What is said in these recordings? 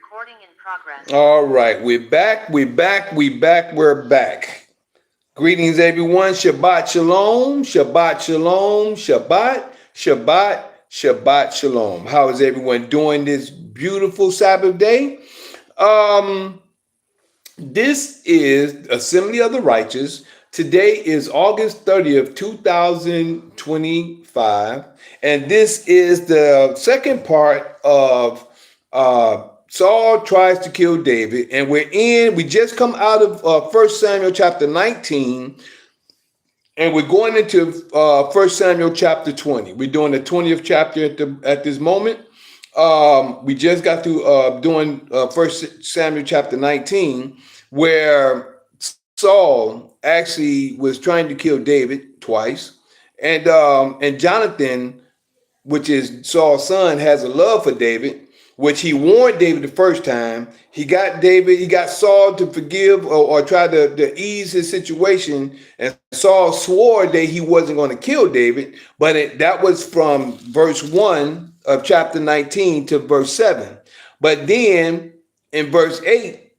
Recording in progress. All right, we're back. Greetings, everyone. Shabbat shalom, Shabbat shalom, Shabbat shalom. How is everyone doing this beautiful Sabbath day? Um, this is Assembly of the Righteous. Today is August 30th, 2025, and this is the second part of Saul tries to kill David, and we just come out of 1 Samuel chapter 19, and we're going into 1 Samuel chapter 20. We're doing the 20th chapter at this moment. We just got through doing 1 Samuel chapter 19, where Saul actually was trying to kill David twice, and Jonathan, which is Saul's son, has a love for David, which he warned David the first time. He got Saul to forgive or try to ease his situation, and Saul swore that he wasn't going to kill David, but that was from verse 1 of chapter 19 to verse 7. But then in verse 8,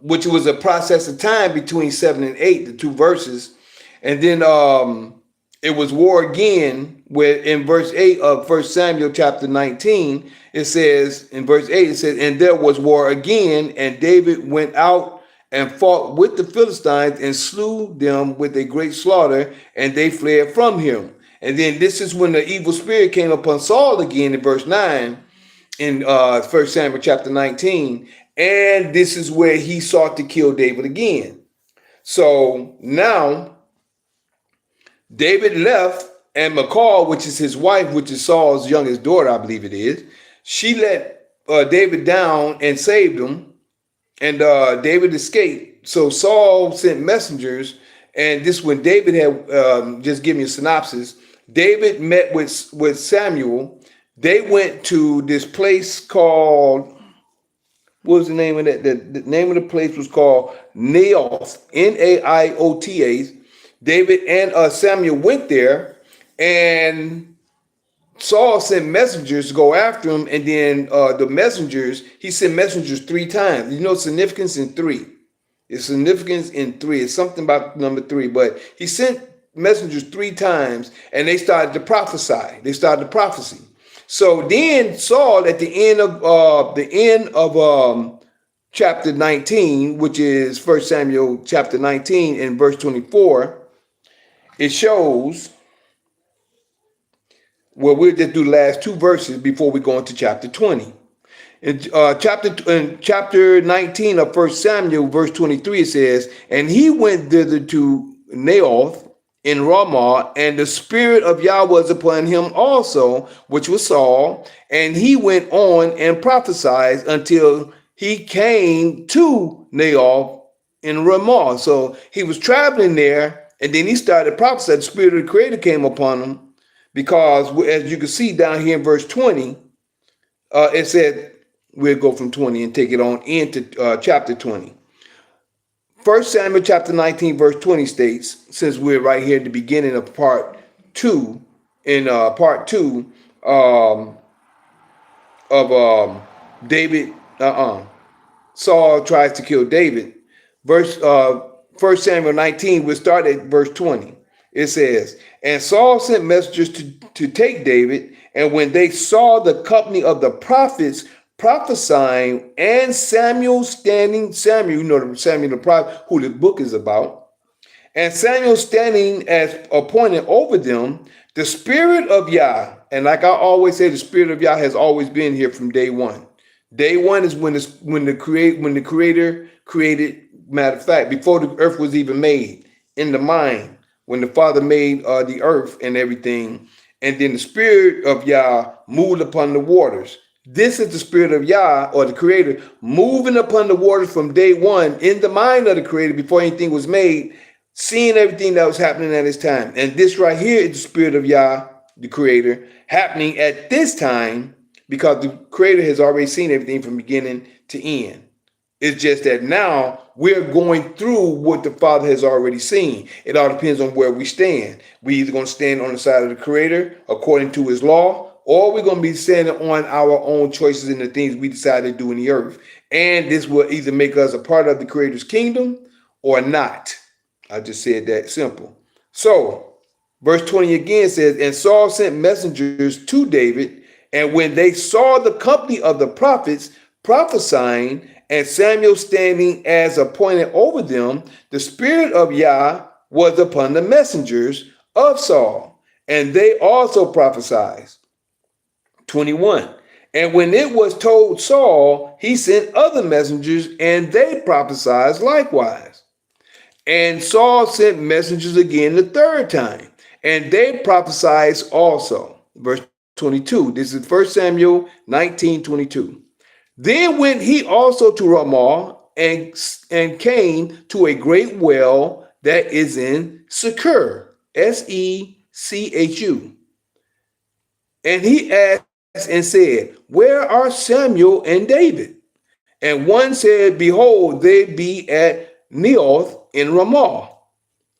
which was a process of time between 7 and 8, the two verses, and then it was war again, where in verse 8 of 1 Samuel chapter 19, it says, in verse 8, it says, and there was war again, and David went out and fought with the Philistines and slew them with a great slaughter, and they fled from him. And then this is when the evil spirit came upon Saul again in verse 9 in 1 Samuel chapter 19, and this is where he sought to kill David again. So now David left, and Michal, which is his wife, which is Saul's youngest daughter, I believe it is, she let David down and saved him, and David escaped. So Saul sent messengers, and this when David had, just give me a synopsis, David met with Samuel. They went to this place called, what was the name of that? The name of the place was called Naioth, Naiotas. David and Samuel went there, and Saul sent messengers to go after him, and then he sent messengers 3 times. You know significance in 3. It's significance in 3. It's something about number 3, but he sent messengers 3 times, and they started to prophesy. They started the prophecy. So then Saul, at the end of chapter 19, which is 1 Samuel chapter 19 and verse 24, it shows, well, we'll just do the last 2 verses before we go into chapter 20. In chapter 19 of 1 Samuel, verse 23, it says, and he went thither to Naioth in Ramah, and the spirit of Yah was upon him also, which was Saul, and he went on and prophesied until he came to Naioth in Ramah. So he was traveling there, and then he started prophesying. The spirit of the Creator came upon him, because as you can see down here in verse 20, it said, we'll go from 20 and take it on into chapter 20. 1 Samuel chapter 19 verse 20 states, since we're right here at the beginning of part 2, in part 2 of David, Saul tries to kill David. Verse 1 Samuel 19, we'll start at verse 20. It says, and Saul sent messengers to take David, and when they saw the company of the prophets prophesying, and Samuel, you know Samuel the prophet, who the book is about, and Samuel standing as appointed over them, the spirit of Yah, and like I always say, the spirit of Yah has always been here from day one. Day one is when the Creator created. Matter of fact, before the earth was even made, in the mind, when the Father made the earth and everything, and then the spirit of Yah moved upon the waters. This is the spirit of Yah, or the Creator, moving upon the waters from day one in the mind of the Creator before anything was made, seeing everything that was happening at his time. And this right here is the spirit of Yah, the Creator, happening at this time, because the Creator has already seen everything from beginning to end. It's just that now we're going through what the Father has already seen. It all depends on where we stand. We either going to stand on the side of the Creator according to his law, or we're going to be standing on our own choices and the things we decide to do in the earth. And this will either make us a part of the Creator's kingdom or not. I just said that simple. So, verse 20 again says, and Saul sent messengers to David, and when they saw the company of the prophets prophesying, and Samuel standing as appointed over them, the Spirit of Yah was upon the messengers of Saul, and they also prophesied. 21. And when it was told Saul, he sent other messengers, and they prophesied likewise. And Saul sent messengers again the third time, and they prophesied also. Verse 22. This is 1 Samuel 19:22. Then went he also to Ramah and came to a great well that is in Sechu, Sechu. And he asked and said, where are Samuel and David? And one said, behold, they be at Neoth in Ramah.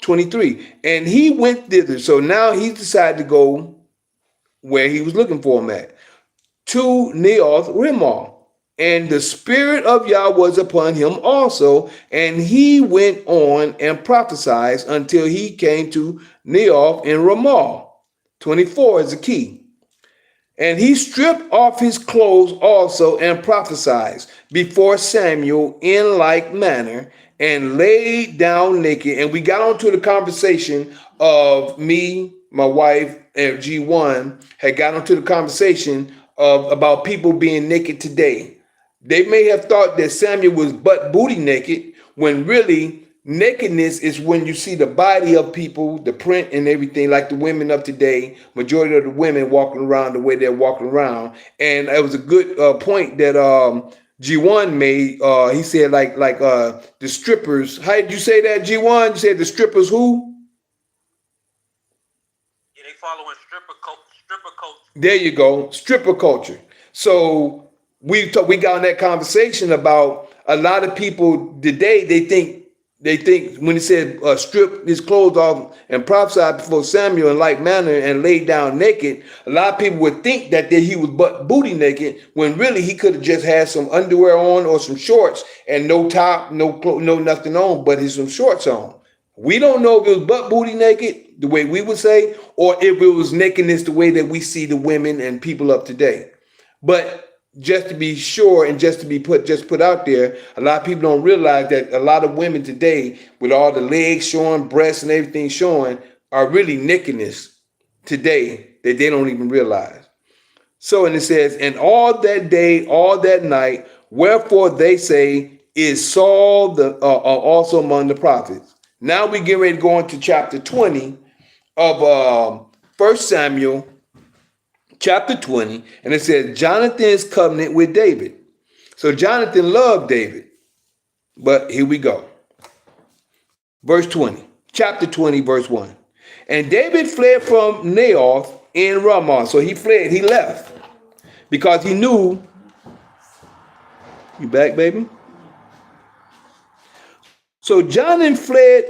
23. And he went thither. So now he decided to go where he was looking for him at, to Neoth Ramah. And the Spirit of Yah was upon him also, and he went on and prophesied until he came to Neoth in Ramah. 24 is the key. And he stripped off his clothes also and prophesied before Samuel in like manner, and laid down naked. And we got onto the conversation of me, my wife, and G1 had got onto the conversation of about people being naked today. They may have thought that Samuel was butt booty naked, when really nakedness is when you see the body of people, the print and everything, like the women of today. Majority of the women walking around the way they're walking around. And it was a good point that G1 made. He said like the strippers. How did you say that, G1? You said the strippers who? Yeah, they following stripper culture. There you go, stripper culture. So we got in that conversation about a lot of people today. They think when he said strip his clothes off and prophesied before Samuel in like manner and laid down naked, a lot of people would think that he was butt booty naked, when really he could have just had some underwear on or some shorts and no top, no nothing on, but some shorts on. We don't know if it was butt booty naked, the way we would say, or if it was nakedness the way that we see the women and people of today. But just to be sure and just to be put out there, a lot of people don't realize that a lot of women today, with all the legs showing, breasts and everything showing, are really nakedness today that they don't even realize. So, and it says, and all that day, all that night, wherefore they say, is Saul also among the prophets. Now we get ready to go into chapter 20 of 1 Samuel, chapter 20, and it says Jonathan's covenant with David. So Jonathan loved David, but here we go. Verse 20, chapter 20, verse 1. And David fled from Naoth in Ramah. So he fled, he left, because he knew. You back, baby? So David fled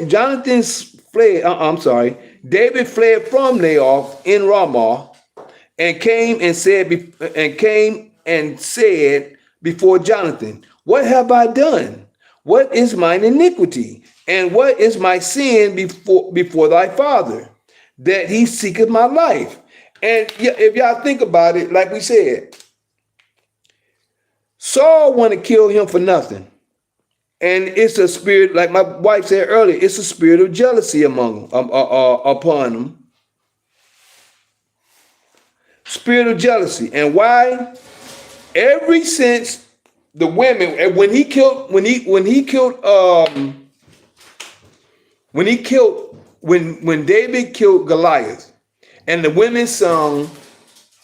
from Naoth in Ramah, and came and said before Jonathan, what have I done? What is mine iniquity? And what is my sin before thy father, that he seeketh my life? And if y'all think about it, like we said, Saul want to kill him for nothing. And it's a spirit, like my wife said earlier, it's a spirit of jealousy upon him. Spirit of jealousy. And why? Ever since the women, when David killed Goliath, and the women sung,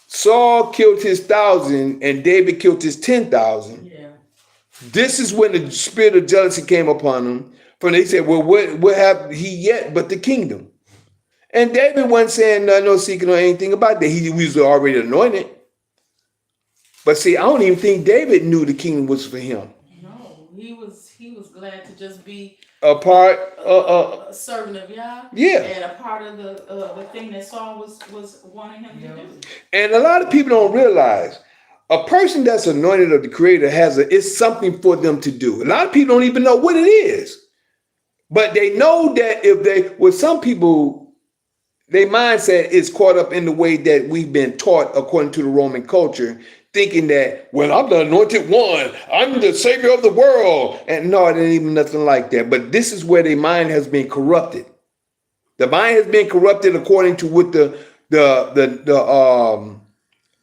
Saul killed his 1,000 and David killed his 10,000. Yeah. This is when the spirit of jealousy came upon him. For they said, well, what have he yet but the kingdom? And David wasn't saying no secret or anything about that. He was already anointed. But see, I don't even think David knew the kingdom was for him. No, he was glad to just be a part. a servant of Yah, Yeah. and a part of the thing that Saul was wanting him to do. And a lot of people don't realize a person that's anointed of the Creator it's something for them to do. A lot of people don't even know what it is, but they know that with some people, their mindset is caught up in the way that we've been taught according to the Roman culture, thinking that, well, I'm the anointed one, I'm the savior of the world. And no, it ain't even nothing like that. But this is where their mind has been corrupted. The mind has been corrupted according to what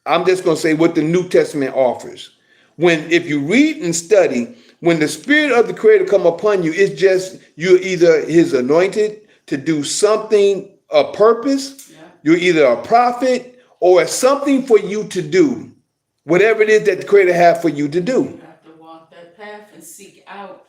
I'm just going to say what the New Testament offers. If you read and study, when the Spirit of the Creator come upon you, it's just you're either His anointed to do something, a purpose. Yeah. You're either a prophet or it's something for you to do, whatever it is that the Creator has for you to do. You have to walk that path and seek out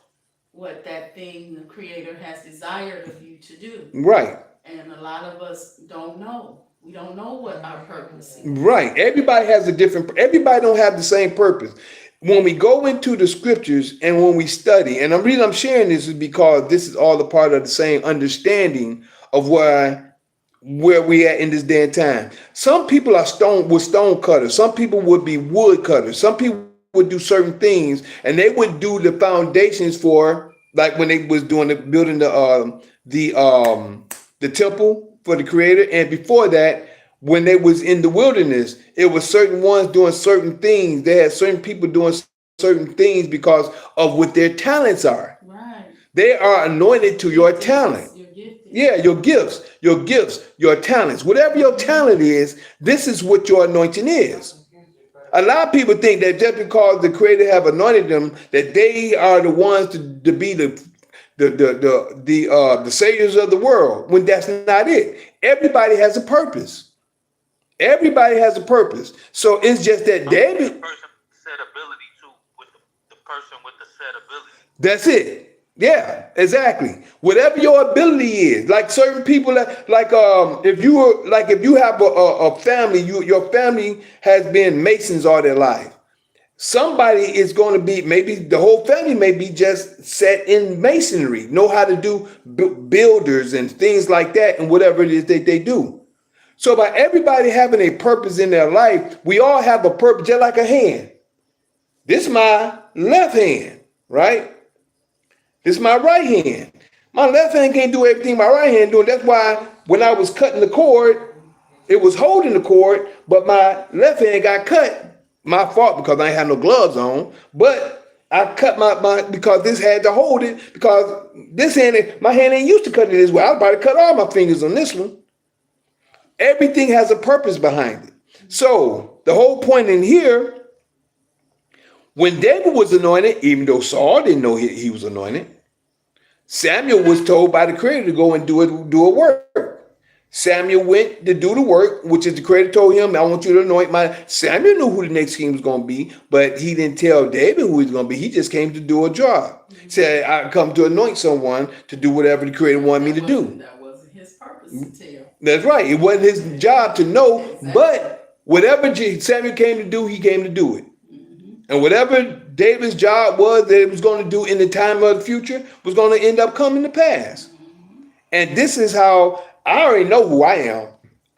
what that thing the Creator has desired of you to do. Right. And a lot of us don't know. We don't know what our purpose is. Right. Everybody don't have the same purpose. When we go into the scriptures and when we study, and the reason I'm sharing this is because this is all a part of the same understanding of where we at in this day and time. Some people are stone cutters. Some people would be wood cutters. Some people would do certain things, and they would do the foundations for, like when they was building the temple for the Creator. And before that, when they was in the wilderness, it was certain ones doing certain things. They had certain people doing certain things because of what their talents are. Right. They are anointed to your talent. Yeah, your gifts, your talents. Whatever your talent is, this is what your anointing is. A lot of people think that just because the Creator have anointed them, that they are the ones to be the saviors of the world, when that's not it. Everybody has a purpose. Everybody has a purpose. So it's just that David. The person with set ability too, with the person with the set ability. That's it. Yeah, exactly. Whatever your ability is, like certain people, if you have a family, your family has been Masons all their life. Somebody is going to be, maybe the whole family may be just set in masonry, know how to do builders and things like that, and whatever it is that they do. So by everybody having a purpose in their life, we all have a purpose, just like a hand. This is my left hand, right? This is my right hand. My left hand can't do everything my right hand doing. That's why when I was cutting the cord, it was holding the cord, but my left hand got cut. My fault, because I ain't had no gloves on. But I cut my because this had to hold it, because this hand, my hand ain't used to cutting it this way. I was about to cut all my fingers on this one. Everything has a purpose behind it. So the whole point in here, when David was anointed, even though Saul didn't know he was anointed, Samuel was told by the Creator to go and do a work. Samuel went to do the work, which is the Creator told him, I want you to anoint Samuel knew who the next king was going to be, but he didn't tell David who he was going to be. He just came to do a job. He said, I come to anoint someone to do whatever the Creator wanted me to do. That wasn't his purpose to tell. That's right. It wasn't his job to know, exactly. But whatever Samuel came to do, he came to do it. Mm-hmm. And whatever David's job was that it was going to do in the time of the future was going to end up coming to pass. Mm-hmm. And this is how I already know who I am.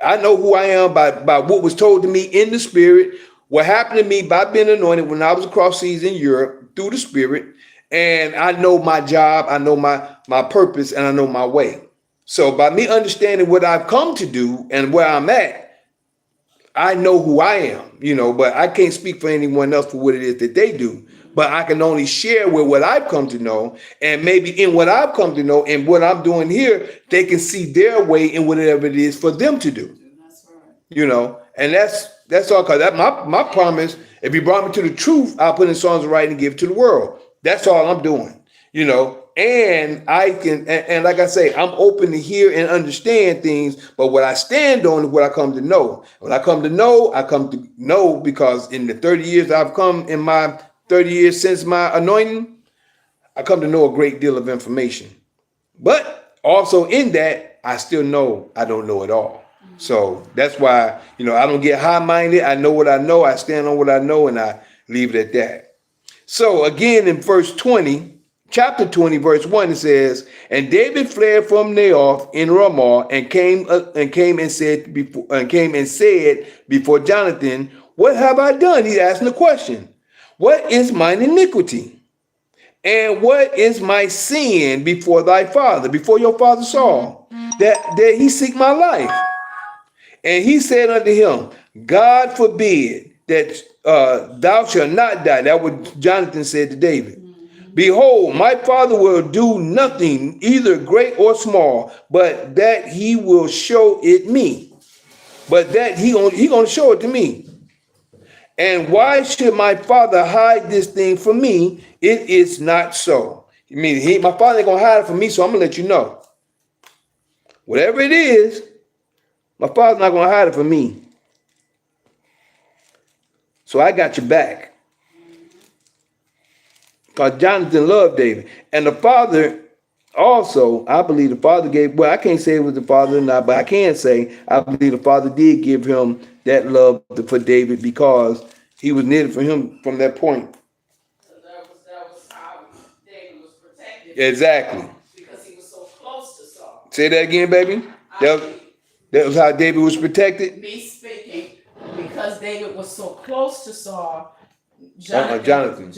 I know who I am by what was told to me in the Spirit, what happened to me by being anointed when I was across seas in Europe through the Spirit. And I know my job, I know my purpose, and I know my way. So by me understanding what I've come to do and where I'm at, I know who I am, but I can't speak for anyone else for what it is that they do. But I can only share with what I've come to know, and maybe in what I've come to know and what I'm doing here, they can see their way in whatever it is for them to do. That's right. And that's all, because my promise, if you brought me to the truth, I'll put in songs of writing and give it to the world. That's all I'm doing, and I can, and like I say, I'm open to hear and understand things, but what I stand on is what I come to know. When I come to know because in the 30 years I've come in my 30 years since my anointing, I come to know a great deal of information. But also in that, I still know I don't know it all. Mm-hmm. So that's why, I don't get high-minded. I know what I know. I stand on what I know, and I leave it at that. So again, in verse 20, chapter 20, verse 1, it says, and David fled from Naoth in Ramah and came and said before Jonathan, what have I done? He's asking the question. What is mine iniquity? And what is my sin before thy father, before your father Saul, that he seek my life? And he said unto him, God forbid that thou shalt not die. That what Jonathan said to David. Behold, my father will do nothing, either great or small, but that he will show it me. But that he gonna show it to me. And why should my father hide this thing from me? It is not so. I mean, my father ain't gonna hide it from me, so I'm gonna let you know. Whatever it is, my father's not gonna hide it from me. So I got your back. Because Jonathan loved David. And the father also, I believe the father gave, well, I can't say it was the father or not, but I can say I believe the father did give him that love for David because he was needed for him from that point. So that was how David was protected. Exactly. Because he was so close to Saul. Say that again, baby. That was how David was protected? Me speaking, because David was so close to Saul, Jonathan.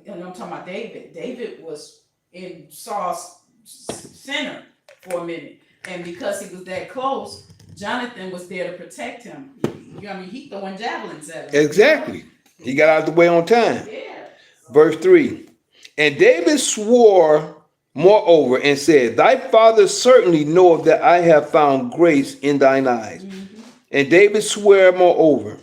And I'm talking about David. David was in Saul's center for a minute. And because he was that close, Jonathan was there to protect him. He throwing javelins at him. Exactly. He got out of the way on time. Yeah. Verse 3. And David swore moreover and said, thy father certainly knoweth that I have found grace in thine eyes. Mm-hmm. And David swore moreover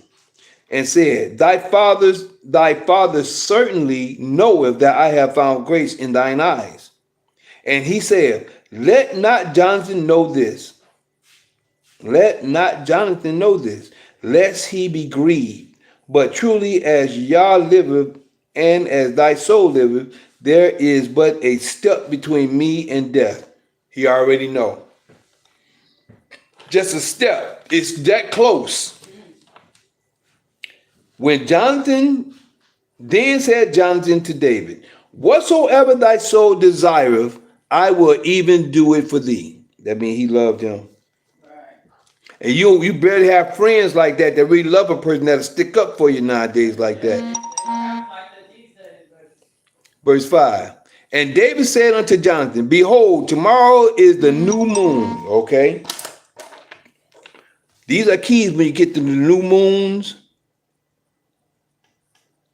and said, thy father certainly knoweth that I have found grace in thine eyes. And he said, let not Jonathan know this. Let not Jonathan know this, lest he be grieved. But truly as Yah liveth, and as thy soul liveth, there is but a step between me and death. He already know. Just a step. It's that close. When Jonathan, then said Jonathan to David, whatsoever thy soul desireth, I will even do it for thee. That means he loved him. And you barely have friends like that really love a person that'll stick up for you nowadays like that. Verse 5. And David said unto Jonathan, behold, tomorrow is the new moon. Okay. These are keys when you get to the new moons.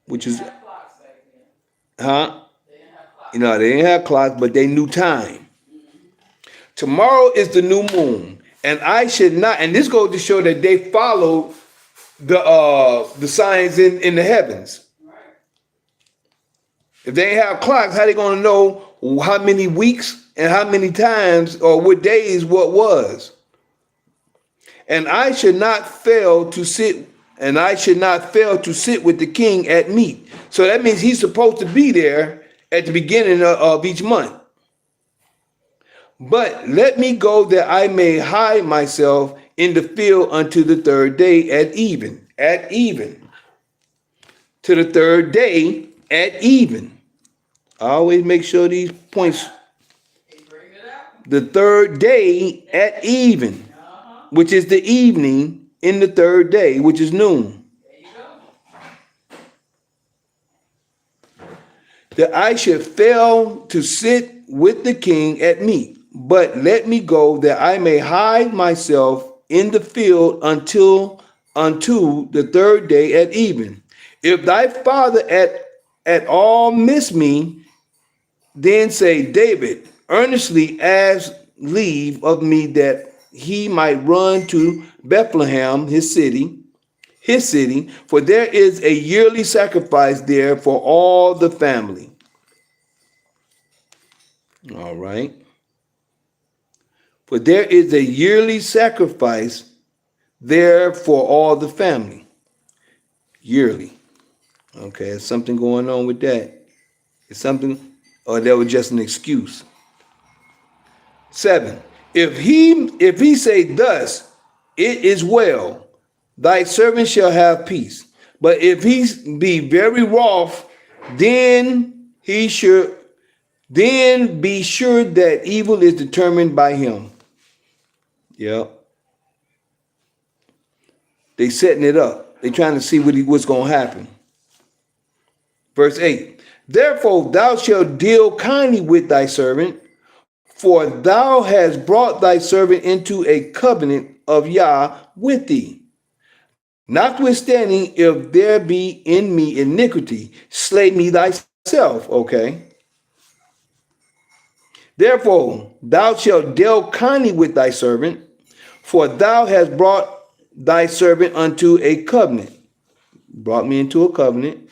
Which is, huh? They didn't have clocks, but they knew time. Tomorrow is the new moon. And I should not, and this goes to show that they followed the signs in the heavens. If they ain't have clocks, how they gonna know how many weeks and how many times or what days what was? And I should not fail to sit, with the king at meat. So that means he's supposed to be there at the beginning of each month. But let me go that I may hide myself in the field unto the third day at even. At even. To the third day at even. I always make sure these points. The third day at even. Which is the evening in the third day, which is noon. There you go. That I should fail to sit with the king at meat. But let me go that I may hide myself in the field unto the third day at even. If thy father at all miss me, then say, David earnestly ask leave of me that he might run to Bethlehem, his city, for there is a yearly sacrifice there for all the family. All right. For there is a yearly sacrifice there for all the family. Yearly. Okay, there's something going on with that. It's something, or that was just an excuse. 7. If he say thus, it is well, thy servant shall have peace. But if he be very wroth then be sure that evil is determined by him. Yep. They setting it up. They trying to see what's going to happen. Verse 8. Therefore thou shalt deal kindly with thy servant, for thou hast brought thy servant into a covenant of Yah with thee. Notwithstanding, if there be in me iniquity, slay me thyself. Okay. Therefore thou shalt deal kindly with thy servant, for thou hast brought thy servant unto a covenant. Brought me into a covenant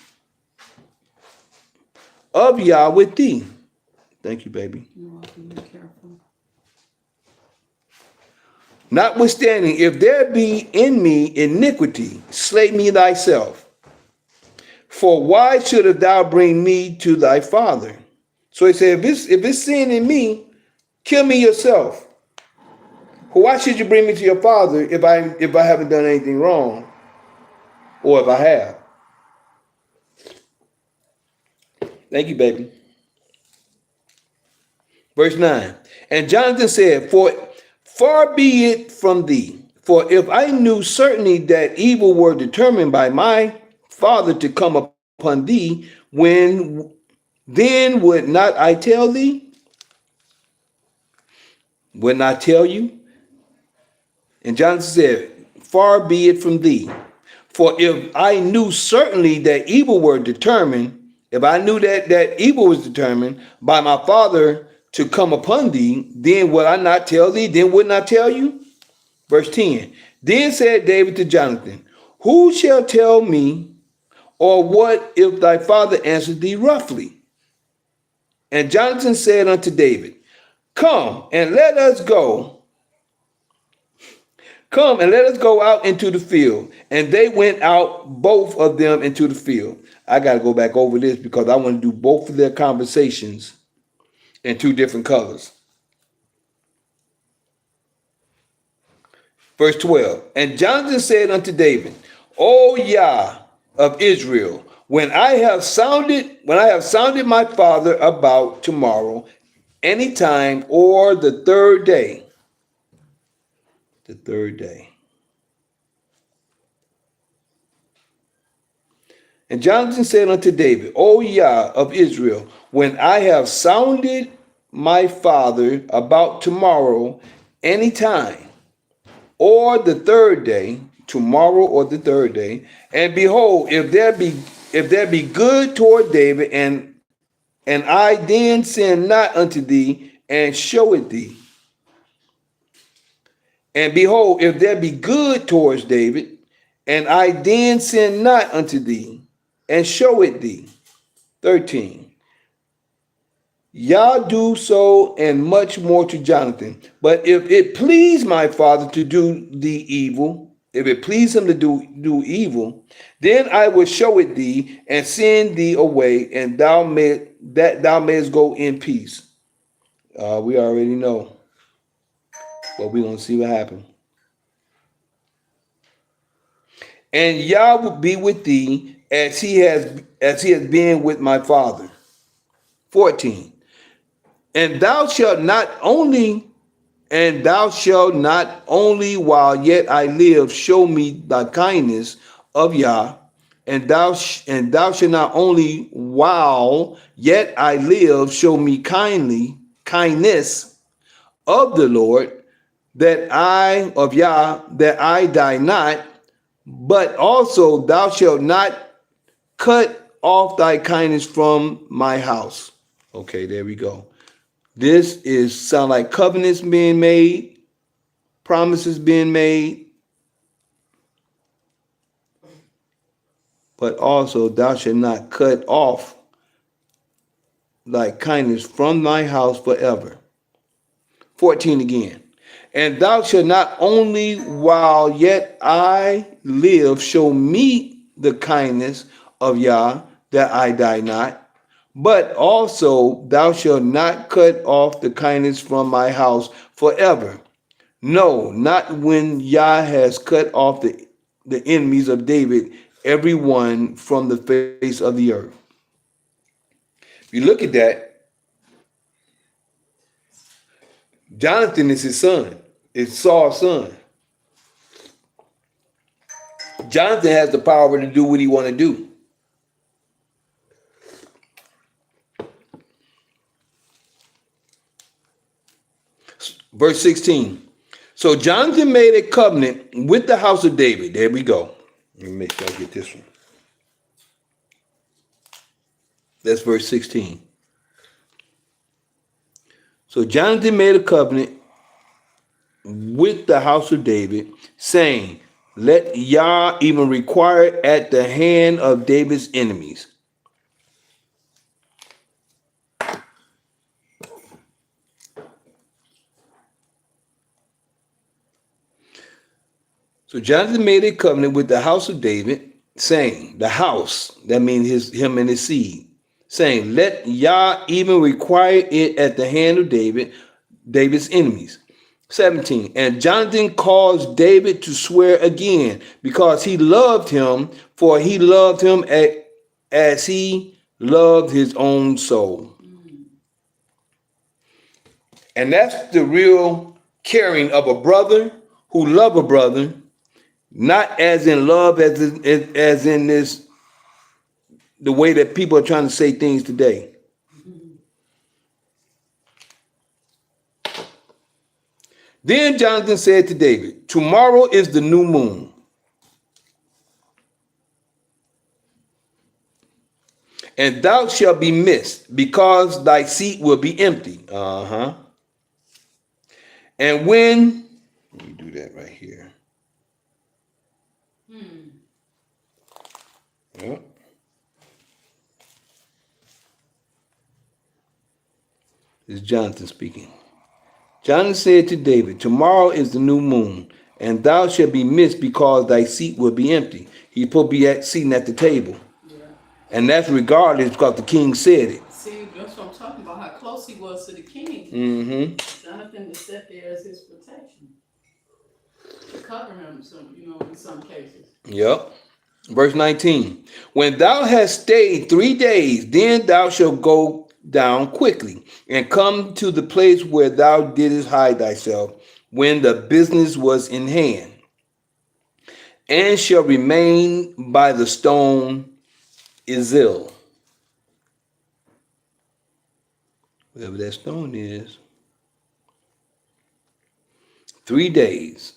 of Yah with thee. Thank you, baby. You're welcome. Be careful. Notwithstanding, if there be in me iniquity, slay me thyself. For why shouldest thou bring me to thy father? So he said, if it's sin in me, kill me yourself. Why should you bring me to your father if I haven't done anything wrong? Or if I have? Thank you, baby. Verse 9. And Jonathan said, for far be it from thee, for if I knew certainly that evil were determined by my father to come upon thee, then would not I tell thee? Would not tell you? And Jonathan said, far be it from thee. For if I knew certainly that evil were determined, if I knew that evil was determined by my father to come upon thee, then would I not tell thee? Then wouldn't I tell you? Verse 10. Then said David to Jonathan, who shall tell me, or what if thy father answered thee roughly? And Jonathan said unto David, Come and let us go out into the field. And they went out, both of them, into the field. I got to go back over this because I want to do both of their conversations in two different colors. Verse 12. And Jonathan said unto David, O Yah of Israel, when I have sounded my father about tomorrow, any time, or the third day. The third day. And Jonathan said unto David, O Yah of Israel, when I have sounded my father about tomorrow, any time, or the third day, tomorrow or the third day, and behold, if there be good toward David, and I then sin not unto thee, and show it thee. And behold, if there be good towards David, and I then sin not unto thee, and show it thee. 13. Yah do so and much more to Jonathan. But if it please my father to do thee evil, if it please him to do evil, then I will show it thee and send thee away, and thou mayest go in peace. We already know, but we're gonna see what happens. And Yah will be with thee as he has been with my father. 14. And thou shalt not only while yet I live show me thy kindness of Yah, and thou shalt not only while yet I live show me kindness of the Lord, that I die not, but also thou shalt not cut off thy kindness from my house. Okay, there we go. This sound like covenants being made, promises being made, but also thou shalt not cut off thy kindness from thy house forever. 14 again. And thou shalt not only while yet I live show me the kindness of Yah, that I die not, but also thou shalt not cut off the kindness from my house forever. No, not when Yah has cut off the enemies of David, every one from the face of the earth. You look at that, Jonathan is his son. It's Saul's son. Jonathan has the power to do what he want to do. Verse 16. So Jonathan made a covenant with the house of David. There we go. Let me make sure I get this one. That's verse 16. So Jonathan made a covenant with the house of David, saying, let Yah even require it at the hand of David's enemies. So Jonathan made a covenant with the house of David, saying, the house, that means him and his seed, saying, let Yah even require it at the hand of David's enemies. 17. And Jonathan caused David to swear again, because he loved him, for he loved him as he loved his own soul. And that's the real caring of a brother who love a brother, not as in love as in this, the way that people are trying to say things today. Then Jonathan said to David, tomorrow is the new moon, and thou shalt be missed, because thy seat will be empty. And when, let me do that right here. Yep. This is Jonathan speaking. Jonathan said to David, tomorrow is the new moon, and thou shalt be missed, because thy seat will be empty. He's supposed to be sitting at the table. Yeah. And that's regardless, because the king said it. See, that's what I'm talking about, how close he was to the king. Mm-hmm. Jonathan was set there as his protection. To cover him, in some cases. Yep. Verse 19. When thou hast stayed 3 days, then thou shalt go down quickly and come to the place where thou didst hide thyself when the business was in hand, and shall remain by the stone Izil. Whatever that stone is. 3 days.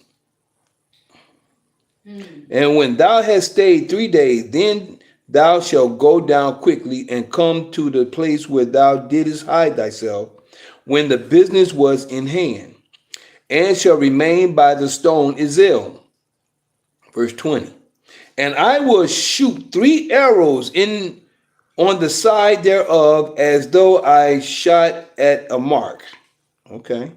And when thou hast stayed 3 days, then thou shalt go down quickly and come to the place where thou didst hide thyself when the business was in hand, and shall remain by the stone Izil. Verse 20. And I will shoot 3 arrows on the side thereof, as though I shot at a mark. Okay.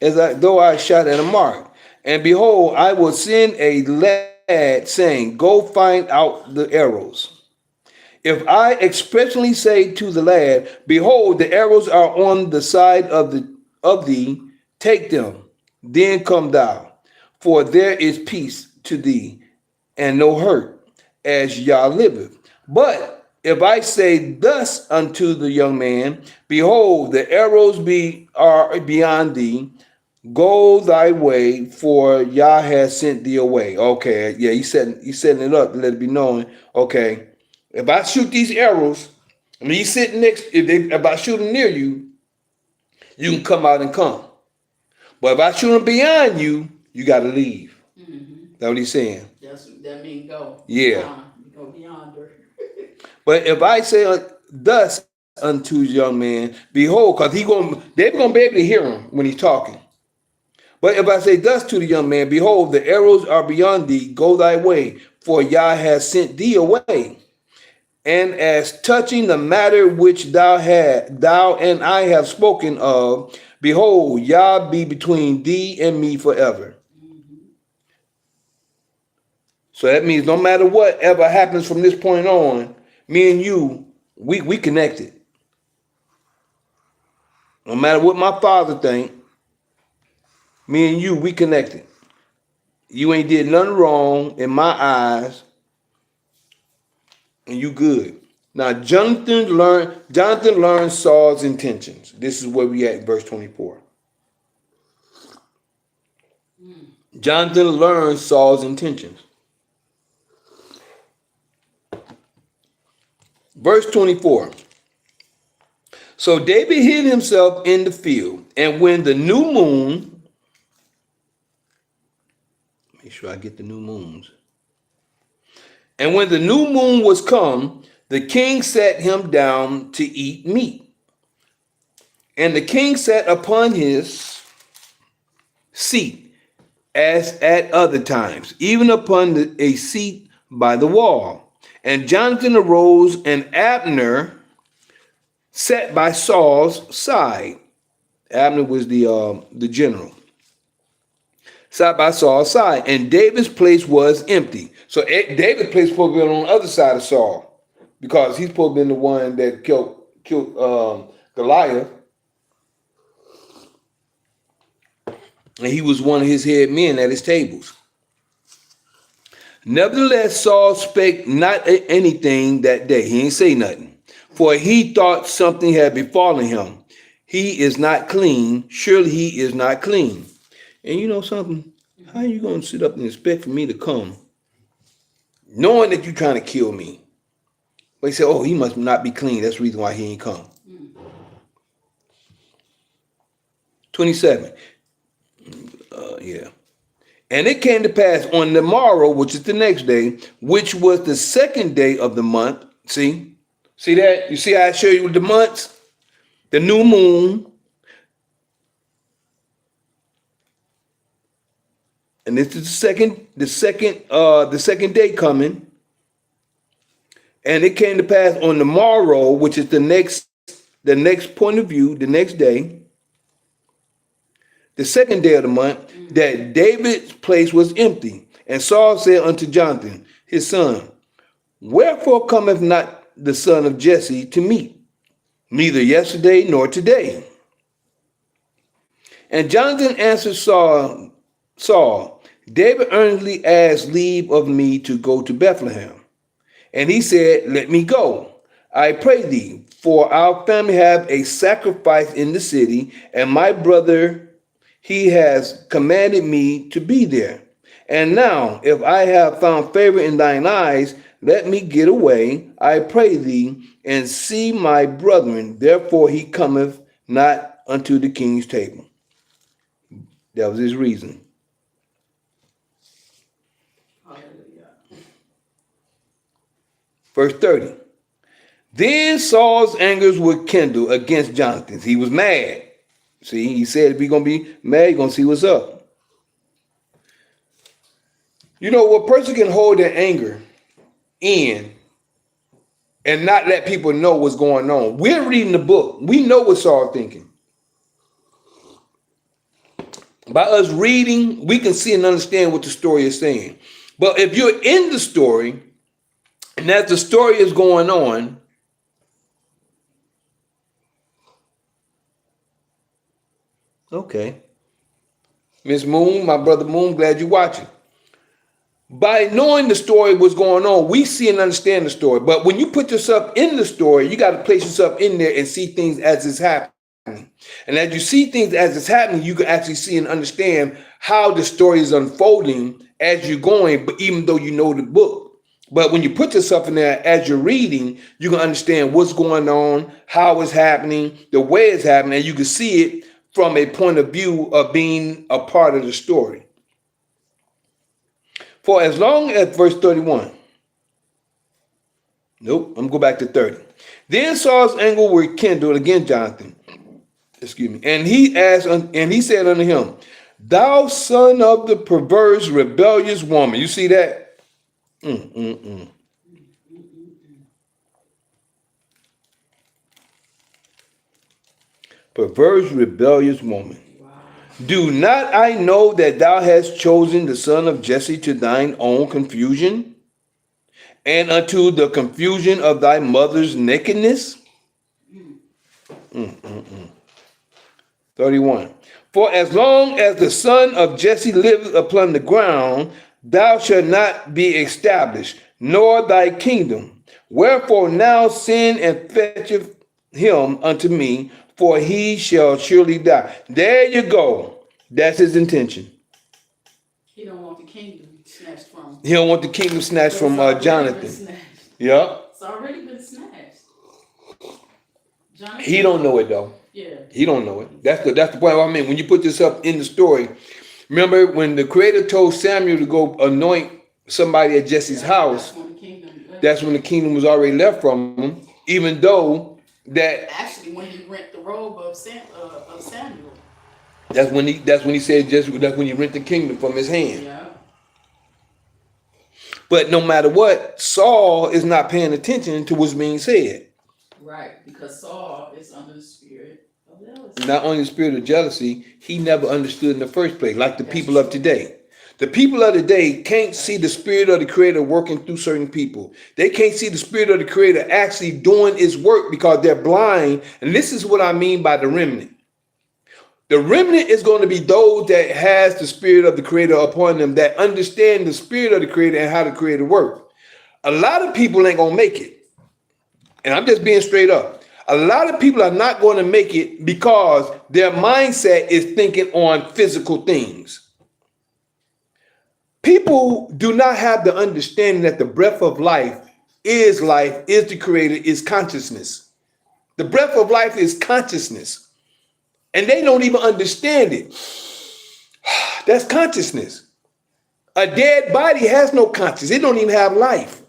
Though I shot at a mark. And behold, I will send a lad, saying, go find out the arrows. If I expressly say to the lad, behold, the arrows are on the side of thee, take them, then come thou, for there is peace to thee, and no hurt, as Yah liveth. But if I say thus unto the young man, behold, the arrows are beyond thee, go thy way, for Yah has sent thee away. Okay, yeah, he's setting it up to let it be known. Okay, if I shoot these arrows, and he's sitting next, if I shoot them near you, you can come out and come. But if I shoot them beyond you, you got to leave. Mm-hmm. That's what he's saying. That means go. Yeah. Go beyond her. But if I say thus unto the young man, behold, because they're going to be able to hear him when he's talking. But if I say thus to the young man, behold, the arrows are beyond thee, go thy way, for Yah has sent thee away. And as touching the matter which thou and I have spoken of, behold, Yah be between thee and me forever. Mm-hmm. So that means no matter whatever happens from this point on, me and you, we connected. No matter what my father think, me and you, we connected. You ain't did nothing wrong in my eyes. and you good. Now Jonathan learned Saul's intentions. This is where we at, verse 24. Jonathan learned Saul's intentions. Verse 24. So David hid himself in the field, and when the new moon, make sure I get the new moons. And when the new moon was come, the king sat him down to eat meat. And the king sat upon his seat as at other times, even upon a seat by the wall. And Jonathan arose, and Abner sat by Saul's side. Abner was the general. Sat by Saul's side, and David's place was empty. So David's place supposed to be on the other side of Saul, because he's supposed to be the one that killed Goliath, and he was one of his head men at his tables. Nevertheless, Saul spake not anything that day. He ain't say nothing, for he thought something had befallen him. He is not clean. Surely he is not clean. And you know something? How are you going to sit up and expect for me to come, knowing that you're trying to kill me? But he said, oh, he must not be clean. That's the reason why he ain't come. 27. Yeah. And it came to pass on the morrow, which is the next day, which was the second day of the month. See that? You see how I show you the months? The new moon. And this is the second day coming. And it came to pass on the morrow, which is the next point of view, the next day, the second day of the month, that David's place was empty. And Saul said unto Jonathan, his son, wherefore cometh not the son of Jesse to meet, neither yesterday nor today? And Jonathan answered Saul, David earnestly asked leave of me to go to Bethlehem. And he said, let me go, I pray thee, for our family have a sacrifice in the city, and my brother, he has commanded me to be there. And now, if I have found favor in thine eyes, let me get away, I pray thee, and see my brethren. Therefore he cometh not unto the king's table. That was his reason. Verse 30. Then Saul's angers were kindled against Jonathan. He was mad. See, he said if you're going to be mad, you're going to see what's up. You know, a person can hold their anger in and not let people know what's going on. We're reading the book. We know what Saul's thinking. By us reading, we can see and understand what the story is saying. But if you're in the story, and as the story is going on, okay. Miss Moon, my brother Moon, glad you're watching. By knowing the story, what's going on, we see and understand the story. But when you put yourself in the story, you got to place yourself in there and see things as it's happening. And as you see things as it's happening, you can actually see and understand how the story is unfolding as you're going, but even though you know the book. But when you put yourself in there as you're reading, you can understand what's going on, how it's happening, the way it's happening, and you can see it from a point of view of being a part of the story. For as long as, verse 31. Nope, I'm going to go back to 30. Then Saul's anger were kindled against Jonathan. Excuse me. And he said unto him, thou son of the perverse, rebellious woman. You see that? Perverse, rebellious woman. Wow. Do not I know that thou hast chosen the son of Jesse to thine own confusion, and unto the confusion of thy mother's nakedness? 31. For as long as the son of Jesse liveth upon the ground, thou shalt not be established, nor thy kingdom. Wherefore now send and fetcheth him unto me, for he shall surely die. There you go. That's his intention. He don't want the kingdom snatched from him. He don't want the kingdom snatched from Jonathan. Yeah. It's already been snatched. Jonathan, He don't know it though. Yeah. He don't know it. That's the point. I mean, when you put this up in the story, remember when the Creator told Samuel to go anoint somebody at Jesse's house, that's when the kingdom was already left from him, even though that actually when he rent the robe of Samuel. That's when he said that's when he rent the kingdom from his hand. Yeah. But no matter what, Saul is not paying attention to what's being said. Right, because Saul is under the spirit of jealousy. Not only the spirit of jealousy, he never understood in the first place, like the people of today. The people of today can't see the spirit of the Creator working through certain people. They can't see the spirit of the Creator actually doing his work because they're blind. And this is what I mean by the remnant. The remnant is going to be those that has the spirit of the Creator upon them, that understand the spirit of the Creator and how the Creator works. A lot of people ain't going to make it. And I'm just being straight up. A lot of people are not going to make it because their mindset is thinking on physical things. People do not have the understanding that the breath of life, is the Creator, is consciousness. The breath of life is consciousness. And they don't even understand it. That's consciousness. A dead body has no consciousness. It don't even have life.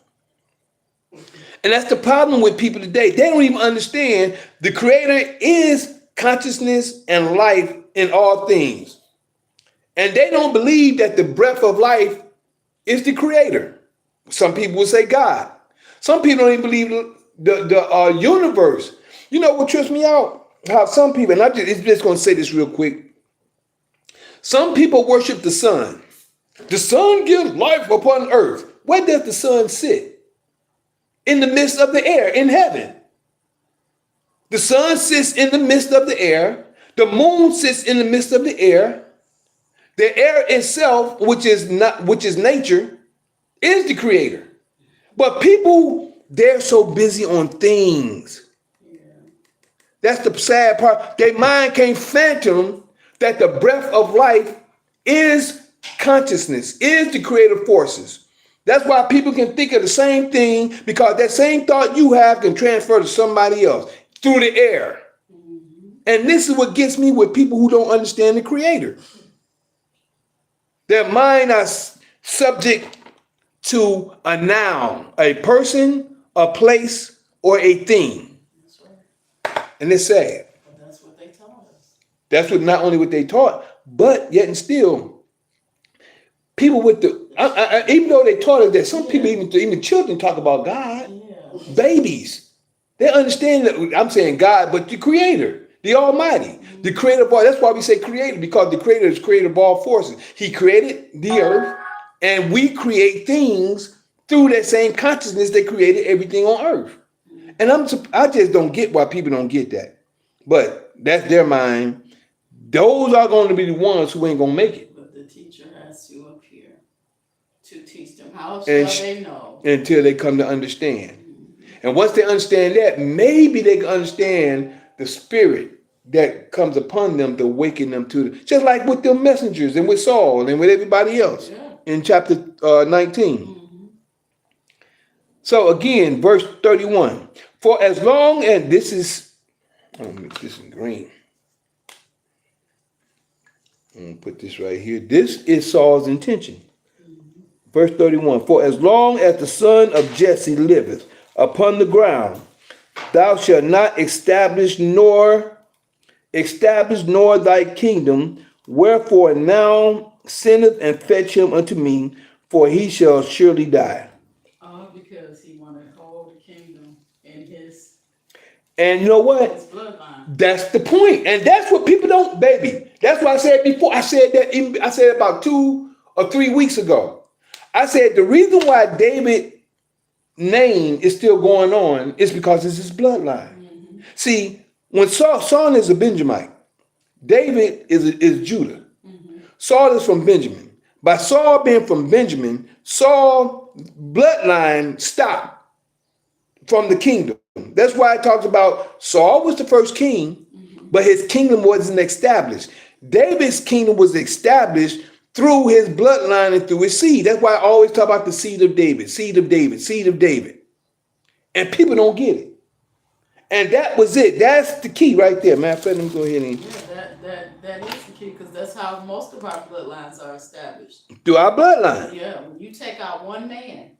And that's the problem with people today. They don't even understand the Creator is consciousness and life in all things. And they don't believe that the breath of life is the Creator. Some people will say God. Some people don't even believe the universe. You know what trips me out? How some people, and I'm just going to say this real quick. Some people worship the sun. The sun gives life upon earth. Where does the sun sit? In the midst of the air, in heaven. The sun sits in the midst of the air. The moon sits in the midst of the air. The air itself, which is nature, is the Creator. But people, they're so busy on things. That's the sad part. Their mind can't fathom that the breath of life is consciousness, is the creative forces. That's why people can think of the same thing, because that same thought you have can transfer to somebody else through the air. And this is what gets me with people who don't understand the Creator. Their mind is subject to a noun, a person, a place, or a thing. And it's sad. But that's what they taught us. That's not only what they taught, but yet and still, people with the, even though they taught us that some people, even children talk about God, babies, they understand that I'm saying God, but the Creator, the Almighty, the Creator of all. That's why we say Creator, because the Creator is Creator of all forces. He created the earth, and we create things through that same consciousness that created everything on earth. And I just don't get why people don't get that. But that's their mind. Those are going to be the ones who ain't going to make it. But the teacher has to appear to teach them how shall they know. Until they come to understand. And once they understand that, maybe they can understand the spirit that comes upon them to awaken them to it. Just like with the messengers and with Saul and with everybody else in chapter 19. So again, verse 31. For as long as this is, I'm going to make this in green. I'm going to put this right here. This is Saul's intention. Verse 31. For as long as the son of Jesse liveth upon the ground, thou shalt not establish nor thy kingdom. Wherefore now sendeth and fetch him unto me, for he shall surely die. Because he wanted to hold the kingdom in his. And you know what? His bloodline. That's the point. And that's what people don't, baby. That's what I said before. I said about 2 or 3 weeks ago. I said the reason why David's name is still going on is because it's his bloodline. See, when Saul is a Benjamite, David is Judah. Saul is from Benjamin. By Saul being from Benjamin, Saul's bloodline stopped from the kingdom. That's why it talks about Saul was the first king, but his kingdom wasn't established. David's kingdom was established through his bloodline and through his seed. That's why I always talk about the seed of David, seed of David, seed of David. And people don't get it. And that was it. That's the key right there. Matter of fact, let me go ahead and... Yeah, that is the key, because that's how most of our bloodlines are established. Through our bloodline. Yeah, when you take out one man,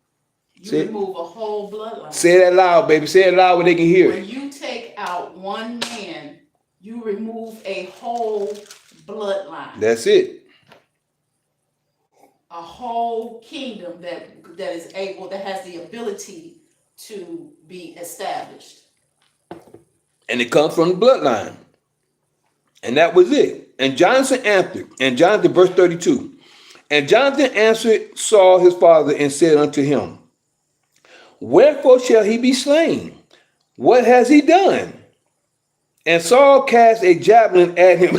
you See? remove a whole bloodline. Say that loud, baby. Say it loud where they can hear When it. you take out one man, you remove a whole bloodline. That's it. A whole kingdom that has the ability to be established. And it comes from the bloodline. And that was it. And Jonathan answered, verse 32. And Jonathan answered Saul his father and said unto him, wherefore shall he be slain? What has he done? And Saul cast a javelin at him.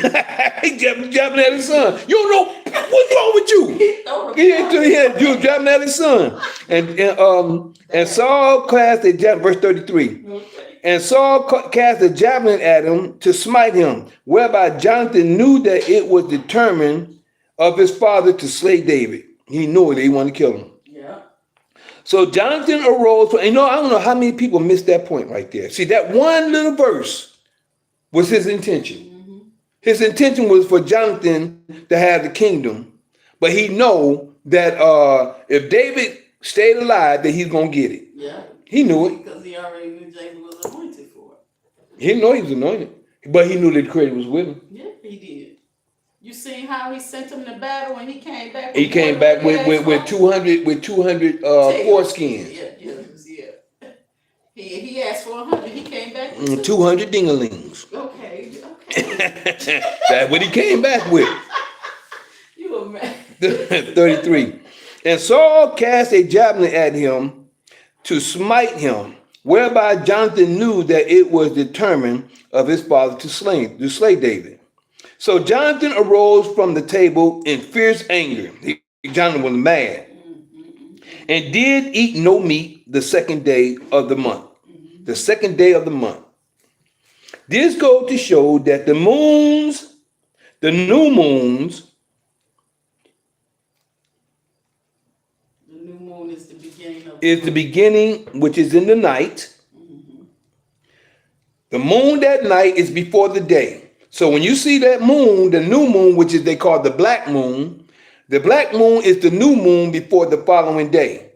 He javelin at his son. You don't know what's wrong with you. He had javelin at his son. And Saul cast a javelin, verse 33. Okay. And Saul cast a javelin at him to smite him, whereby Jonathan knew that it was determined of his father to slay David. He knew it, he wanted to kill him. Yeah. So Jonathan arose. I don't know how many people missed that point right there. See, that one little verse was his intention. Mm-hmm. His intention was for Jonathan to have the kingdom, but he know that if David stayed alive, that he's gonna get it. Yeah. He knew it. Because he already knew David was anointed for it. He didn't know he was anointed, but he knew that the credit was with him. Yeah, he did. You seen how he sent him to battle and he came back? He came back with 200 foreskins. Yeah. He asked for 100. He came back with 200 dinglings. Okay. That's what he came back with. You a man. 33. And Saul cast a javelin at him to smite him, whereby Jonathan knew that it was determined of his father to slay David. So Jonathan arose from the table in fierce anger. Jonathan was mad. And did eat no meat the second day of the month. The second day of the month. This goes to show that the new moons, is the beginning, which is in the night. The moon that night is before the day. So when you see that moon, the new moon, which is they call the black moon is the new moon before the following day.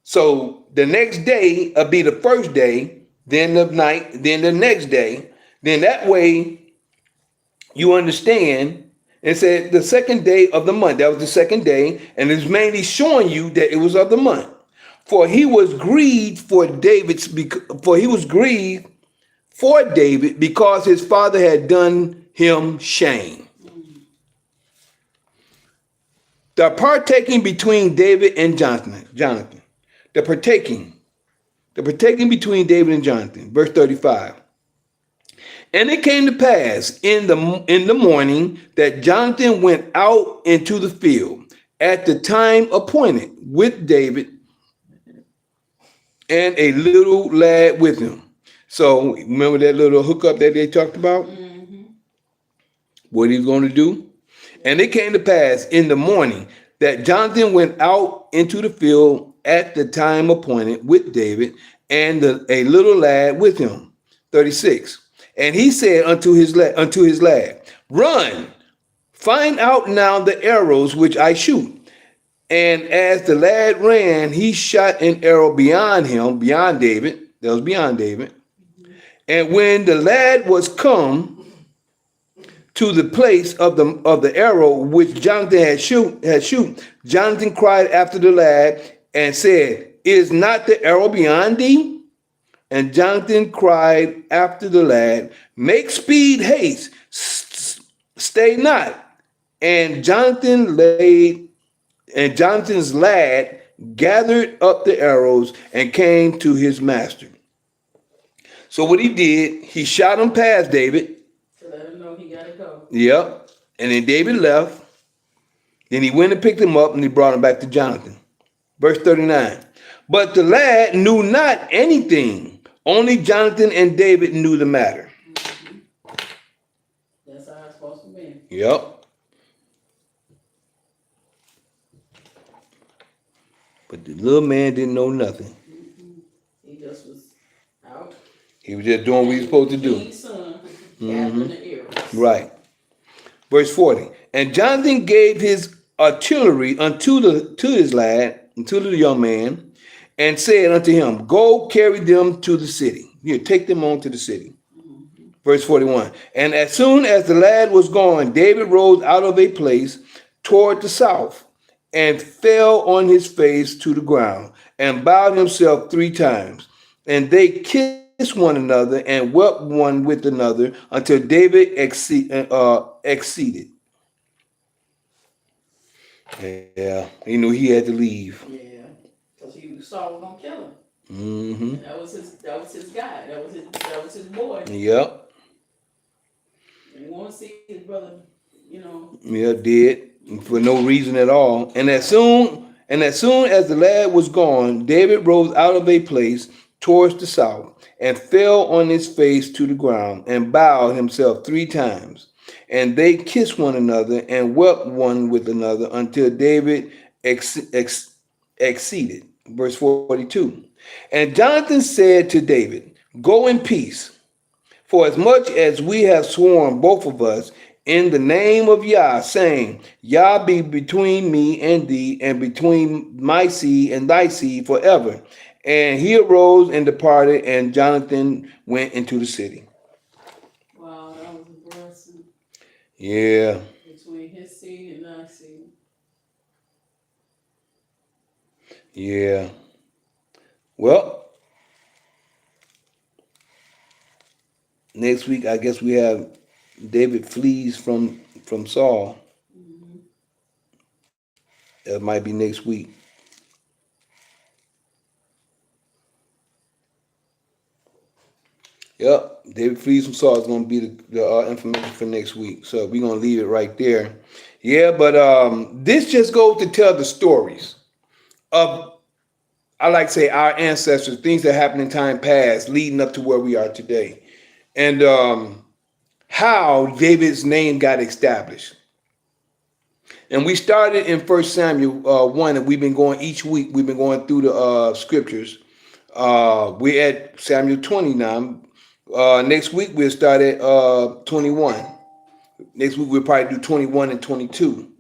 So the next day will be the first day, then the night, then the next day. Then that way you understand. It said the second day of the month. That was the second day. And it's mainly showing you that it was of the month. For he was grieved for David because his father had done him shame. The partaking between David and Jonathan. The partaking between David and Jonathan. Verse 35. And it came to pass in the morning that Jonathan went out into the field at the time appointed with David and a little lad with him. So remember that little hookup that they talked about? Mm-hmm. What he's going to do? And it came to pass in the morning that Jonathan went out into the field at the time appointed with David and a little lad with him. 36. And he said unto his lad, run, find out now the arrows which I shoot. And as the lad ran, he shot an arrow beyond David. That was beyond David. And when the lad was come to the place of the arrow which Jonathan had shoot, Jonathan cried after the lad and said, is not the arrow beyond thee? And Jonathan cried after the lad, make speed haste, stay not. And Jonathan's lad gathered up the arrows and came to his master. So what he did, he shot him past David. To let him know he gotta go. Yep. And then David left. Then he went and picked him up and he brought him back to Jonathan. Verse 39. But the lad knew not anything Only Jonathan and David knew the matter. Mhm. That's how it's supposed to be. Yep. But the little man didn't know nothing. Mm-mm. He just was out. He was just doing what he was Hanging with supposed the to do. king's son, Hmm. gathering the arrows. Right. Verse 40. And Jonathan gave his artillery to his lad, unto the young man, and said unto him, Go carry them to the city. Here, take them on to the city. Mhm. Verse 41. And as soon as the lad was gone, David rose out of a place toward the south, and fell on his face to the ground, and bowed himself 3 times. And they kissed one another and wept one with another until David exceeded. Yeah, he knew he had to leave. Yeah, because he Saul was gonna kill him, Hmm. and that was his guy. That was his boy. Yep. And he want to see his brother, you know. Yeah, did for Mhm. no reason at all. Right. And as soon as the lad was gone, David rose out of a place towards the south, and fell on his face to the ground, and bowed himself 3 times. And they kissed one another and wept one with another until David exceeded. Verse 42. And Jonathan said to David, Go in peace. For as much as we have sworn, both of us, in the name of Yah, saying, Yah be between me and thee, and between my seed and thy seed forever. And he arose and departed, and Jonathan went into the city. Wow, that was a blessing Yeah, between his seed and our seed. yeah. Well, next week I guess we have David flees from Saul. Mm-hmm. That might be next week. Yep, David Flees from Saul is going to be the information for next week. So we're going to leave it right there. Yeah, but this just goes to tell the stories of, I like to say, our ancestors, things that happened in time past, leading up to where we are today, and how David's name got established. And we started in First Samuel 1, and we've been going each week. We've been going through the scriptures. We're at Samuel 20 now. Next week we'll start at 21. Next week we'll probably do 21 and 22,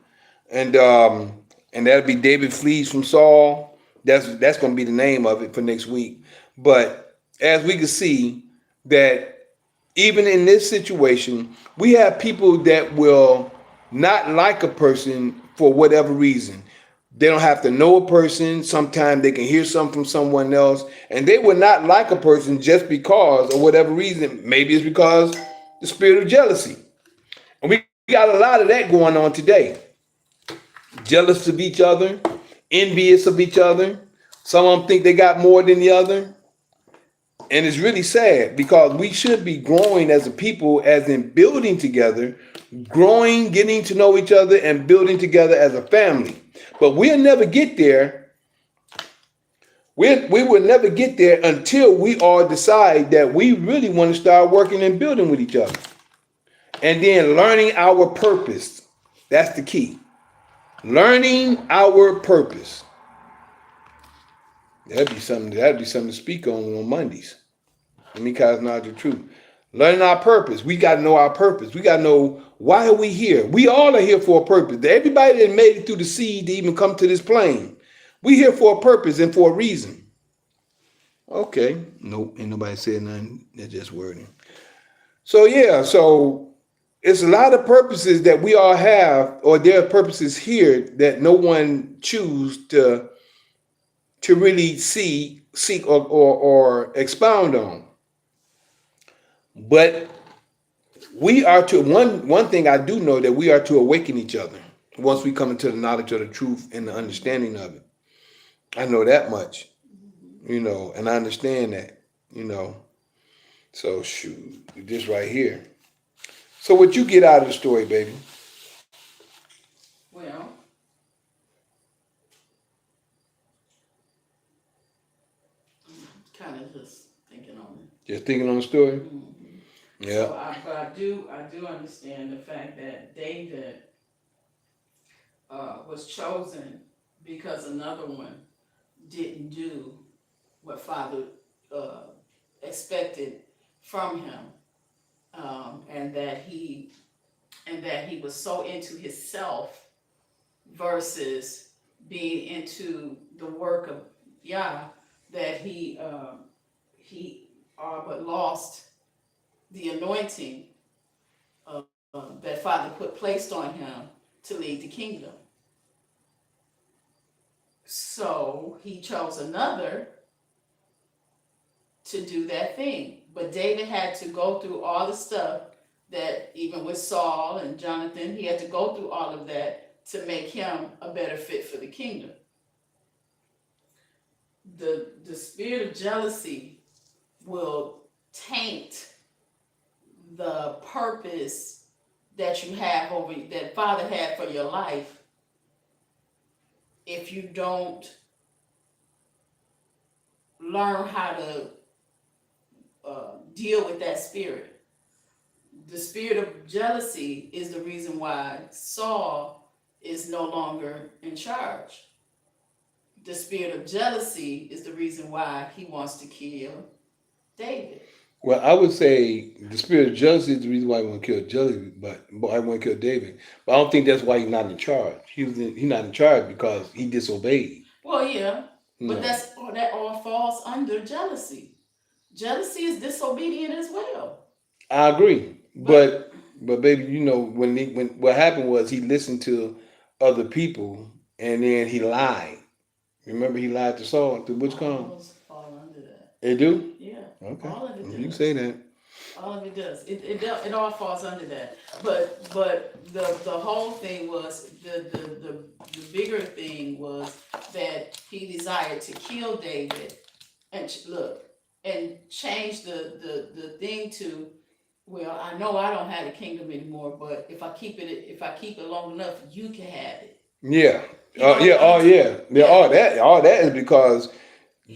and that'll be David flees from Saul. That's going to be the name of it for next week. But as we can see that even in this situation, we have people that will not like a person for whatever reason. They don't have to know a person. Sometimes they can hear something from someone else, and they will not like a person just because, or whatever reason. Maybe it's because the spirit of jealousy. And we got a lot of that going on today. Jealous of each other, envious of each other. Some of them think they got more than the other. And it's really sad because we should be growing as a people, as in building together, growing, getting to know each other, and building together as a family. But we'll never get there. We will never get there until we all decide that we really want to start working and building with each other. And then learning our purpose. That's the key. Learning our purpose. That'd be something to speak on Mondays. Let me cause knowledge of truth. Learning our purpose. We got to know our purpose. We got to know why are we here. We all are here for a purpose. Everybody that made it through the seed to even come to this plane, we here for a purpose and for a reason. Okay. Nope. Ain't nobody said nothing. They're just wording. So yeah. So it's a lot of purposes that we all have, or there are purposes here that no one choose to really seek, or expound on. But we are to one thing I do know, that we are to awaken each other once we come into the knowledge of the truth and the understanding of it. I know that much, and I understand that, you know. So shoot, this right here. So what you get out of the story, baby? Well, kind of just thinking on it. Just thinking on the story. Mm-hmm. Yeah. So I do understand the fact that David was chosen because another one didn't do what Father expected from him, and that he was so into himself versus being into the work of Yah that he but lost the anointing that Father placed on him to lead the kingdom. So he chose another to do that thing. But David had to go through all the stuff that, even with Saul and Jonathan, he had to go through all of that to make him a better fit for the kingdom. The spirit of jealousy will taint the purpose that you have that Father had for your life if you don't learn how to deal with that spirit. The spirit of jealousy is the reason why Saul is no longer in charge. The spirit of jealousy is the reason why he wants to kill David. Well, I would say the spirit of jealousy is the reason why he want to kill David, but I want to kill David. But I don't think that's why he's not in charge. He's not in charge because he disobeyed. Well, yeah, but No. that all falls under jealousy. Jealousy is disobedient as well. I agree, but baby, you know when what happened was he listened to other people and then he lied. Remember, he lied to Saul through which All come. those fall under that. They do. Yeah. Okay. All of it does. You say that. All of it does. It all falls under that. But the whole thing was the bigger thing was that he desired to kill David and change the thing to, well, I know I don't have the kingdom anymore, but if I keep it long enough, you can have it. Yeah. You know, Yeah. Oh, yeah. Yeah. All that is because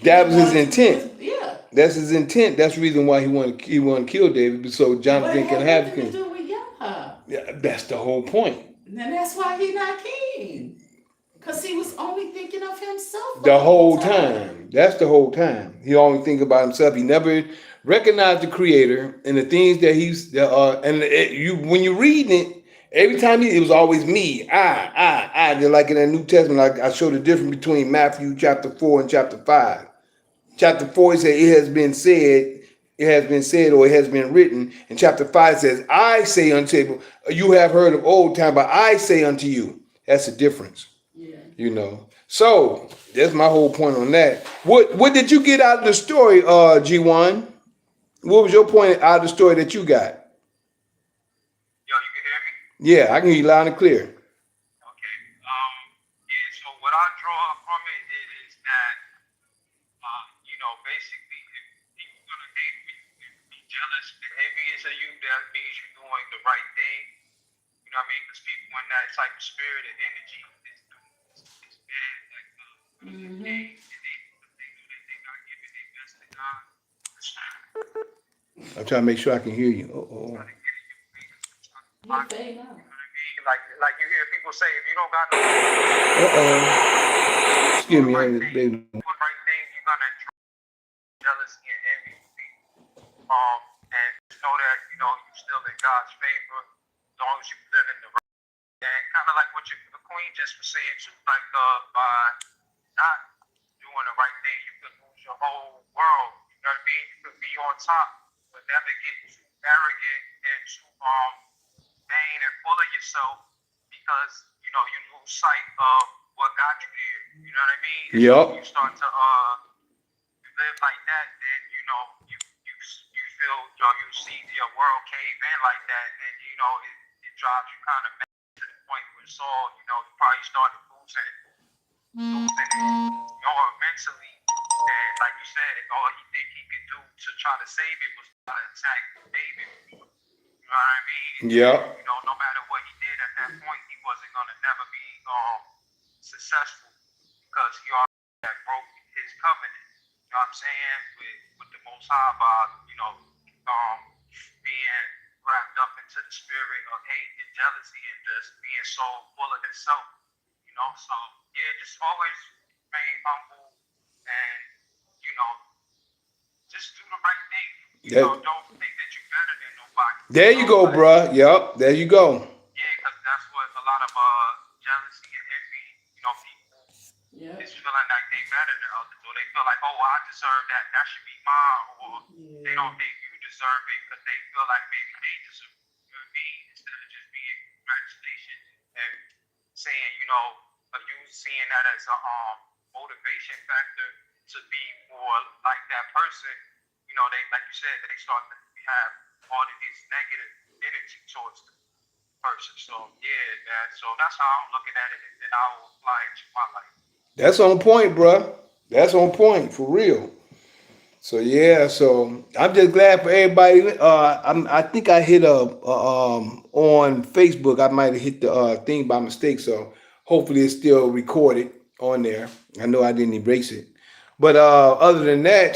that was his intent. Yeah. That's his intent. That's the reason why he wanted to kill David, so Jonathan can have the Nothing to king. do with Yah. Yeah, that's the whole point. And that's why he's not king. Because he was only thinking of himself The whole time. That's the whole time. He only think about himself. He never recognized the Creator and the things that when you read it, every time it was always me, I. Just like in the New Testament, like I showed the difference between Matthew chapter 4 and chapter 5. Chapter 4 it says it has been said, or it has been written. And chapter 5 says, I say unto you, you have heard of old time, but I say unto you. That's the difference. Yeah. You know. So that's my whole point on that. What did you get out of the story, G1? What was your point out of the story that you got? Yo, you can hear me? Yeah, I can hear you loud and clear. Okay. Yeah, so what I draw from it is that, basically, if you're going to be jealous and envious of you, that means you're doing the right thing. You know what I mean? Because people in that type of spirit and energy is bad. Like, Mm-hmm. they know that they're not giving their best to God. I'm trying to make sure I can hear you. You're fading out. You know what I mean? Like you hear people say, if you don't got no Excuse me, right baby. right thing, you're gonna jealousy and envy people. And know that you're still in God's favor as long as you live in the right. And kind of like what the queen just was saying too, like by not doing the right thing, you could lose your whole world. You know what I mean? You could be on top, but never get too arrogant and too vain and full of yourself because you lose sight of what got you there. You know what I mean? And Yep. so you start to live like that, then you feel you see your world cave in like that, and then it drives you kind of mad to the point where Saul, you probably started losing mentally, and like you said, all he think he could do to try to save it was try to attack David. You know what I mean? Yeah. No matter what he did at that point, he wasn't gonna never be successful because he already had broke his covenant. You know what I'm saying? With the Most Most High by, being wrapped up into the spirit of hate and jealousy and just being so full of himself. So yeah, just always remain humble and just do the right thing. Don't think that you're better than nobody. There you go, bruh. Yep, there you go. Yeah, because that's what a lot of jealousy and envy, people is feeling like they better than others, or they feel like, oh, I deserve that. That should be mine, or they don't think you deserve it because they feel like maybe they deserve it. You know what I mean? Instead of just being congratulations and saying, of you seeing that as a motivation factor to be more like that person. They, like you said, they start to have all of this negative energy towards the person. So yeah, man. So that's how I'm looking at it, and I will apply it to my life. That's on point, bruh. That's on point for real. So yeah, so I'm just glad for everybody. I think I hit on Facebook. I might have hit the thing by mistake. So hopefully it's still recorded on there. I know I didn't erase it. But other than that,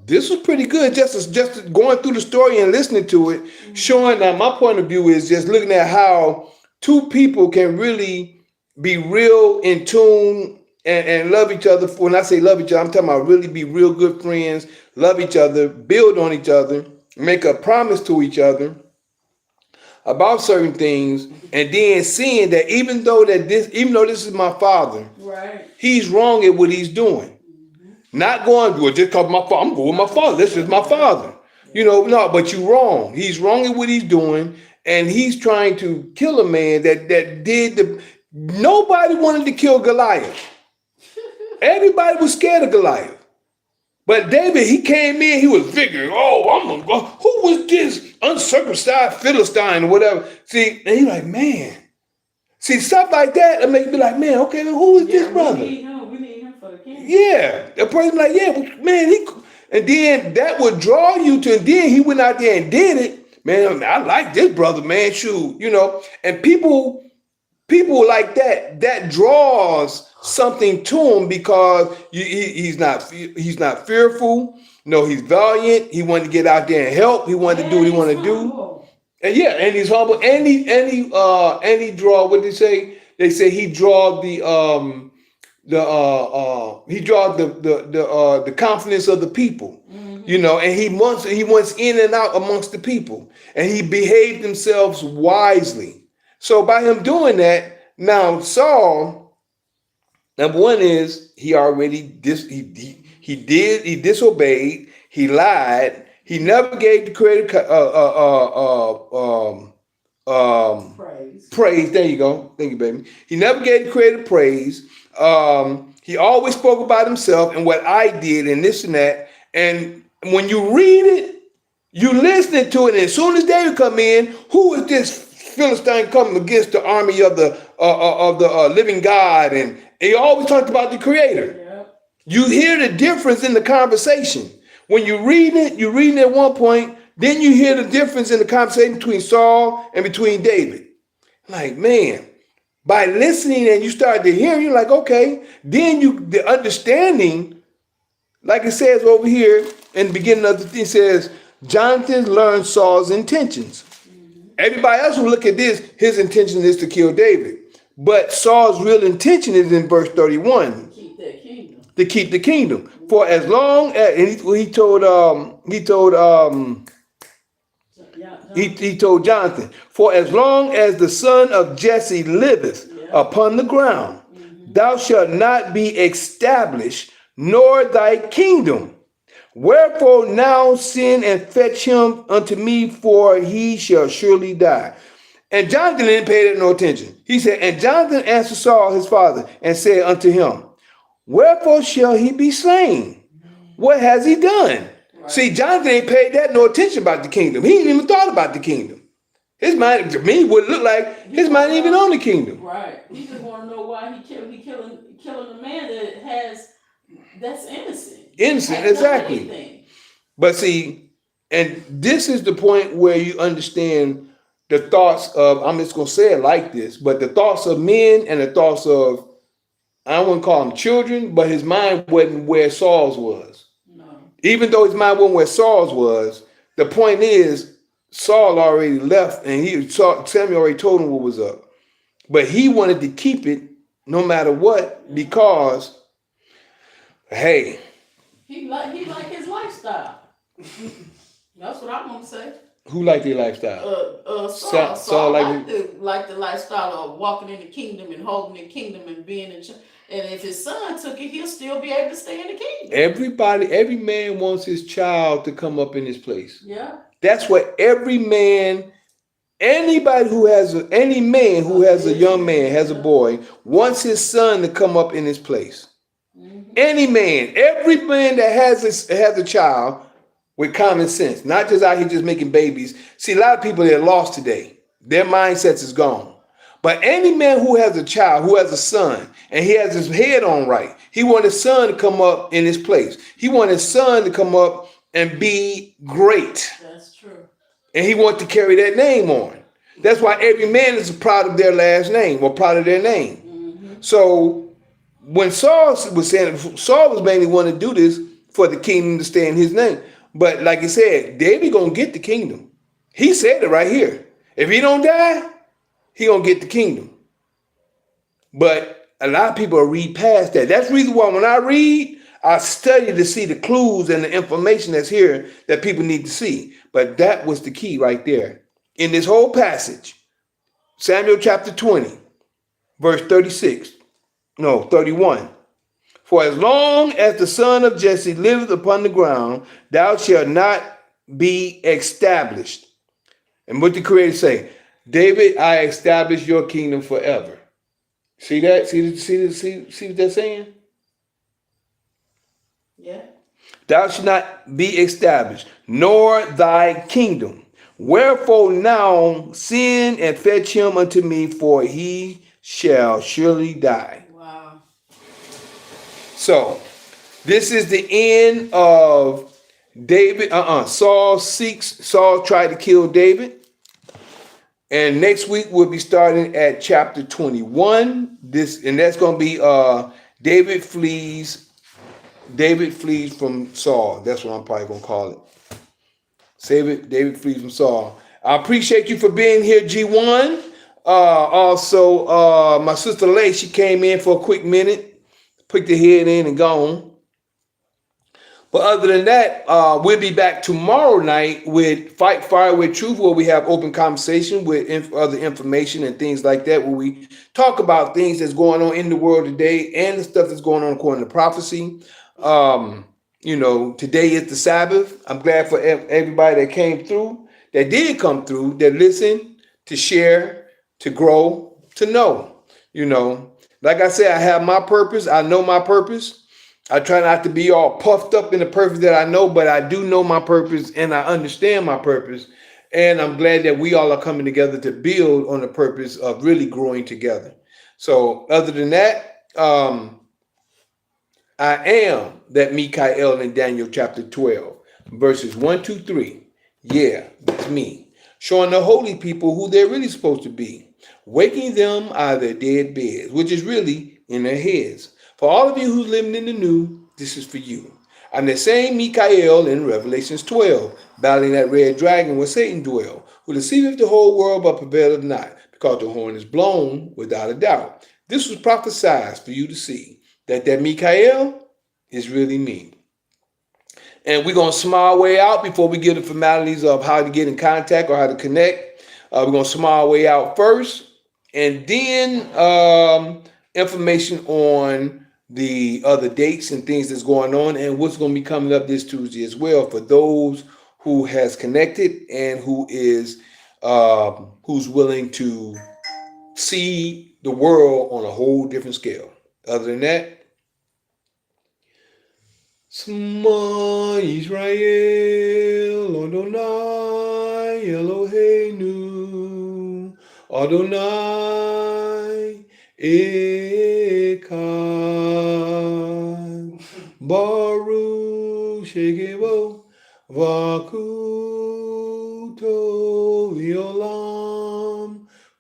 this was pretty good. Just going through the story and listening to it, showing that my point of view is just looking at how two people can really be real in tune and love each other. When I say love each other, I'm talking about really be real good friends, love each other, build on each other, make a promise to each other about certain things, and then seeing that even though this is my father, right, he's wrong at what he's doing. Not going, well, just because my father, I'm going with my father. This is my father. No, but you're wrong. He's wrong at what he's doing, and he's trying to kill a man that did nobody wanted to kill Goliath. Everybody was scared of Goliath. But David, he came in, he was vigorous. Oh, I'm gonna go. Who was this uncircumcised Philistine or whatever? See, and he's like, man. See, stuff like that, it make me like, man, okay, who is this brother? We need him for the king. Yeah, the person like, yeah, man, and then that would draw you to, and then he went out there and did it. Man, I like this brother, man, shoot, and people like that draws something to him because he's not fearful. No, he's valiant. He wanted to get out there and help. He wanted to do what he wanted to do. And yeah, and he's humble. And he draw, what they say? They say he draw the confidence of the people, and he wants in and out amongst the people, and he behaved himself wisely. So by him doing that, now Saul, number one is he disobeyed, he lied, he never gave the credit praise. There you go. Thank you, baby. He never gave the credit praise. He always spoke about himself and what I did and this and that. And when you read it, you listening to it, and as soon as David come in, who is this Philistine coming against the army of the living God? And he always talked about the Creator. Yep. You hear the difference in the conversation. When you're reading at one point, then you hear the difference in the conversation between Saul and between David. Like, man, by listening and you start to hear, you're like, okay. Then the understanding, like it says over here in the beginning of the thing, says, Jonathan learned Saul's intentions. Everybody else will look at this, his intention is to kill David. But Saul's real intention is in verse 31. To keep the kingdom. For as long as, and he told Jonathan, for as long as the son of Jesse liveth upon the ground, thou shalt not be established, nor thy kingdom. Wherefore now send and fetch him unto me, for he shall surely die. And Jonathan didn't pay that no attention. He said, and Jonathan answered Saul his father and said unto him, wherefore shall he be slain? What has he done? Right. See, Jonathan ain't paid that no attention about the kingdom. He ain't even thought about the kingdom. His mind, to me, would look like his mind ain't even on the kingdom. Right. He just want to know why he killing a man that's innocent. Innocent, exactly. But see, and this is the point where you understand the thoughts of, I'm just going to say it like this, but the thoughts of men and the thoughts of, I wouldn't call them children, but his mind wasn't where Saul's was. No. Even though his mind wasn't where Saul's was, the point is Saul already left, and Samuel already told him what was up. But he wanted to keep it no matter what, because hey, he like his lifestyle. That's what I'm gonna say. who liked their lifestyle? Saul. Saul like the lifestyle of walking in the kingdom and holding the kingdom and being in. And if his son took it, he'll still be able to stay in the kingdom. Every man wants his child to come up in his place. Yeah. That's what every man, anybody who has any man who has a young man, has a boy, wants his son to come up in his place. Mm-hmm. Any man, every man that has a child with common sense, not just out here just making babies. See, a lot of people, they're lost today. Their mindsets is gone. But any man who has a child, who has a son, and he has his head on right, he wants his son to come up in his place. He wants his son to come up and be great. That's true. And he wants to carry that name on. That's why every man is proud of their last name or proud of their name. Mm-hmm. So when Saul was saying, Saul was mainly wanting to do this for the kingdom to stay in his name. But like I said, David gonna get the kingdom. He said it right here. If he don't die, he gonna get the kingdom. But a lot of people read past that. That's the reason why when I read, I study to see the clues and the information that's here that people need to see. But that was the key right there. In this whole passage, Samuel chapter 20, verse 31. For as long as the son of Jesse liveth upon the ground, thou shalt not be established. And what the Creator say? David, I establish your kingdom forever. See that? See what they're saying? Yeah. Thou shalt not be established, nor thy kingdom. Wherefore now send and fetch him unto me, for he shall surely die. Wow. So, this is the end of David. Saul tried to kill David. And next week we'll be starting at chapter 21. That's going to be David flees from Saul. That's what I'm probably going to call it. David flees from Saul. I appreciate you for being here, G1. Also, my sister Lay, she came in for a quick minute, put the head in and gone. But other than that, we'll be back tomorrow night with Fight Fire with Truth, where we have open conversation with other information and things like that, where we talk about things that's going on in the world today and the stuff that's going on according to prophecy. Today is the Sabbath. I'm glad for everybody that came through, that did come through, that listened, to share, to grow, to know. Like I said, I have my purpose. I know my purpose. I try not to be all puffed up in the purpose that I know, but I do know my purpose and I understand my purpose. And I'm glad that we all are coming together to build on the purpose of really growing together. So other than that, I am that Mikael in Daniel chapter 12, verses 1, 2, 3. Yeah, that's me. Showing the holy people who they're really supposed to be. Waking them out of their dead beds, which is really in their heads. For all of you who's living in the new, this is for you. I'm the same Mikael in Revelations 12, battling that red dragon where Satan dwell, who deceiveth the whole world but prevaileth not, because the horn is blown without a doubt. This was prophesied for you to see, that Mikael is really me. And we're going to smile our way out before we get the formalities of how to get in contact or how to connect. We're going to smile our way out first, and then information on the other dates and things that's going on and what's going to be coming up this Tuesday as well for those who has connected and who is who's willing to see the world on a whole different scale. Other than that, Shema Yisrael Adonai Eloheinu Adonai Echad Baruch Shekebo Vakuto Violam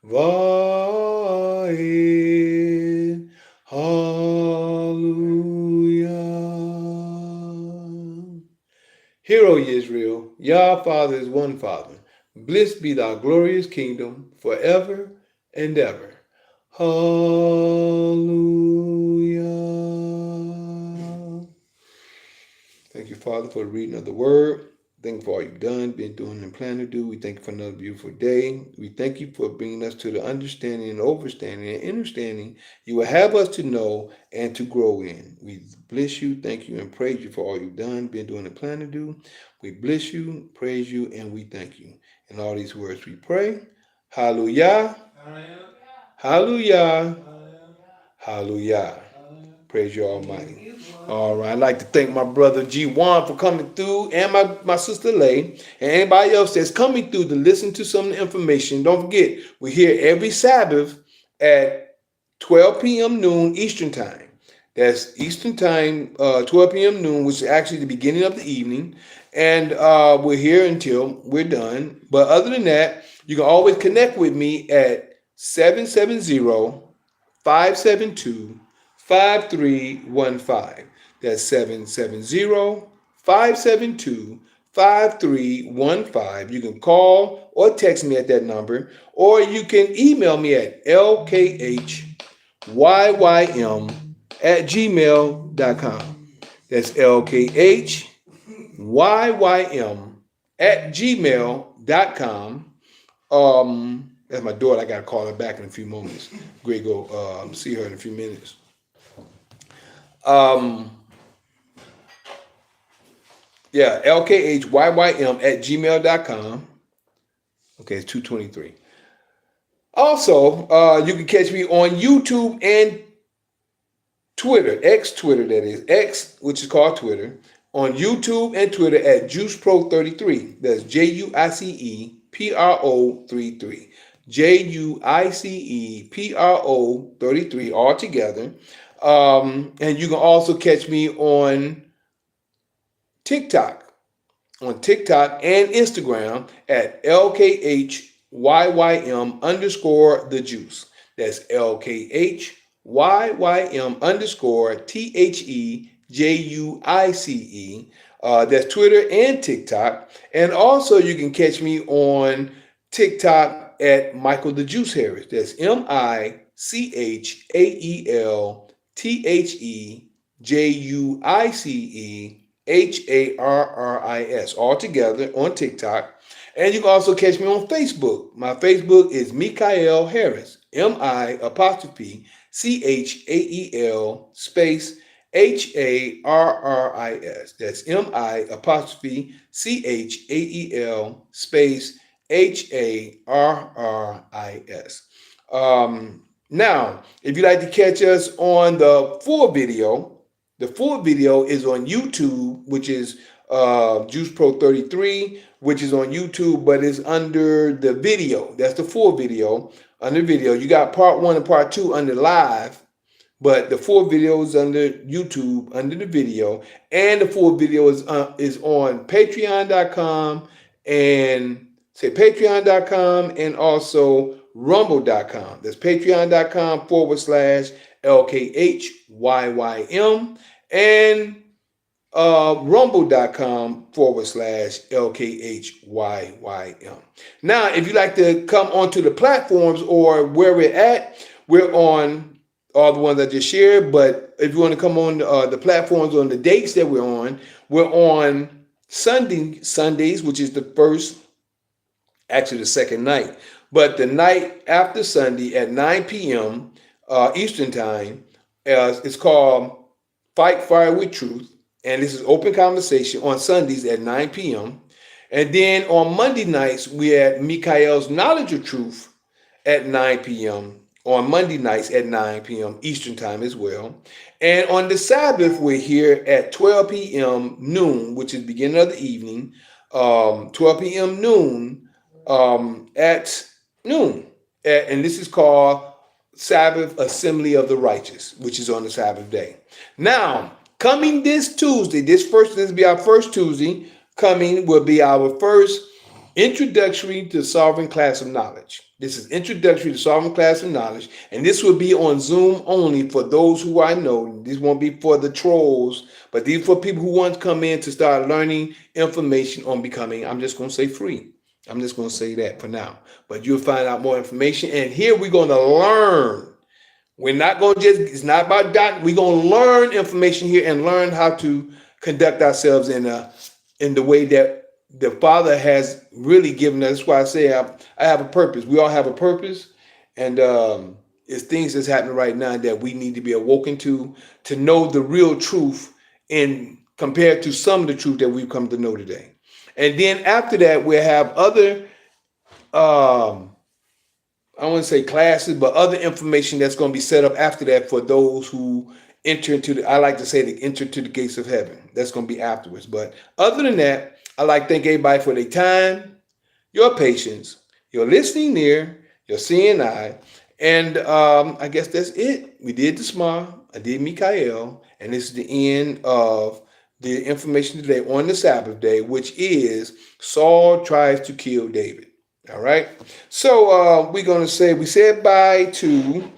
Vaed Hallelujah. Hear, O Israel, Yah Father is one Father. Blessed be thy glorious kingdom forever and ever. Hallelujah. Thank you, Father, for the reading of the word. Thank you for all you've done, been doing, and plan to do. We thank you for another beautiful day. We thank you for bringing us to the understanding and overstanding and understanding you will have us to know and to grow in. We bless you, thank you, and praise you for all you've done, been doing, and plan to do. We bless you, praise you, and we thank you. In all these words we pray. Hallelujah. Hallelujah. Hallelujah. Praise you, Almighty. All right. I'd like to thank my brother G1 for coming through, and my sister Lay, and anybody else that's coming through to listen to some of the information. Don't forget, we're here every Sabbath at 12 p.m. noon Eastern Time. That's Eastern Time, 12 p.m. noon, which is actually the beginning of the evening. And we're here until we're done. But other than that, you can always connect with me at 770-572-5315. That's 770-572-5315. You can call or text me at that number, or you can email me at lkhyym@gmail.com. That's lkhyym@gmail.com. That's my daughter. I got to call her back in a few moments. Great, go see her in a few minutes. lkhyym@gmail.com. Okay, it's 2:23. Also, you can catch me on YouTube and Twitter, Twitter, that is, X, which is called Twitter, on YouTube and Twitter at JuicePro33. That's JuicePro33. JuicePro33 all together. And you can also catch me on TikTok and Instagram at LKHYYM_the juice. That's LKHYYM_THEJUICE. That's Twitter and TikTok. And also you can catch me on TikTok at Michael the Juice Harris. That's MICHAELTHEJUICEHARRIS, all together on TikTok. And you can also catch me on Facebook. My Facebook is Mikael Harris, MICHAEL space HARRIS. That's MICHAEL space HARRIS. Now, if you'd like to catch us on the full video is on YouTube, which is JuicePro33, which is on YouTube, but it's under the video. That's the full video. Under video, you got part 1 and part 2 under live, but the full video is under YouTube, under the video, and the full video is on Patreon.com and Patreon.com and also Rumble.com. That's Patreon.com/LKHYYM and Rumble.com/LKHYYM. Now, if you'd like to come onto the platforms or where we're at, we're on all the ones I just shared. But if you want to come on the platforms on the dates that we're on Sundays, which is the second night. But the night after Sunday at 9 p.m. Eastern Time, it's called Fight Fire with Truth. And this is open conversation on Sundays at 9 p.m. And then on Monday nights, we had Mikael's Knowledge of Truth at 9 p.m. on Monday nights at 9 p.m. Eastern Time as well. And on the Sabbath, we're here at 12 p.m. noon, which is the beginning of the evening, 12 p.m. noon at noon. And this is called Sabbath Assembly of the Righteous, which is on the Sabbath day. Now, coming this Tuesday, this will be our first Tuesday. Coming will be our first introductory to sovereign class of knowledge. This is introductory to solving class of knowledge, and this will be on Zoom only for those who I know. This won't be for the trolls, but these for people who want to come in to start learning information on becoming, I'm just going to say free. I'm just going to say that for now. But you'll find out more information, and here we're going to learn. We're not going to just, it's not about that. We're going to learn information here and learn how to conduct ourselves in the way that the Father has really given us. That's why I say I have a purpose. We all have a purpose, and it's things that's happening right now that we need to be awoken to know the real truth in compared to some of the truth that we've come to know today. And then after that, we'll have other, I wouldn't say classes, but other information that's going to be set up after that for those who enter into I like to say they enter to the gates of heaven. That's going to be afterwards. But other than that, I like to thank everybody for their time, your patience, your listening ear, your seeing eye. And I guess that's it. We did the Shema. I did Mikael. And this is the end of the information today on the Sabbath day, which is Saul tries to kill David. All right. So we're going to say, we said bye to,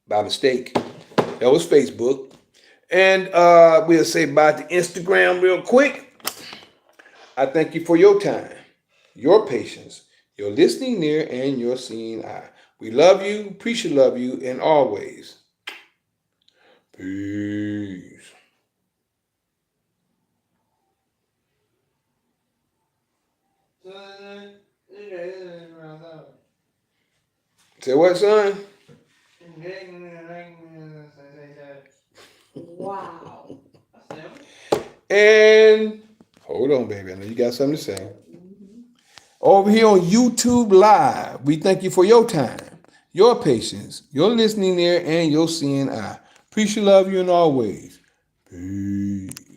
by mistake, that was Facebook. And we'll say bye to Instagram real quick. I thank you for your time, your patience, your listening ear, and your seeing eye. We love you, appreciate love you, and always. Peace. Say what, son? Wow. And hold on, baby. I know you got something to say. Over here on YouTube Live, we thank you for your time, your patience, your listening ear, and your seeing eye. Appreciate love you in all ways. Peace.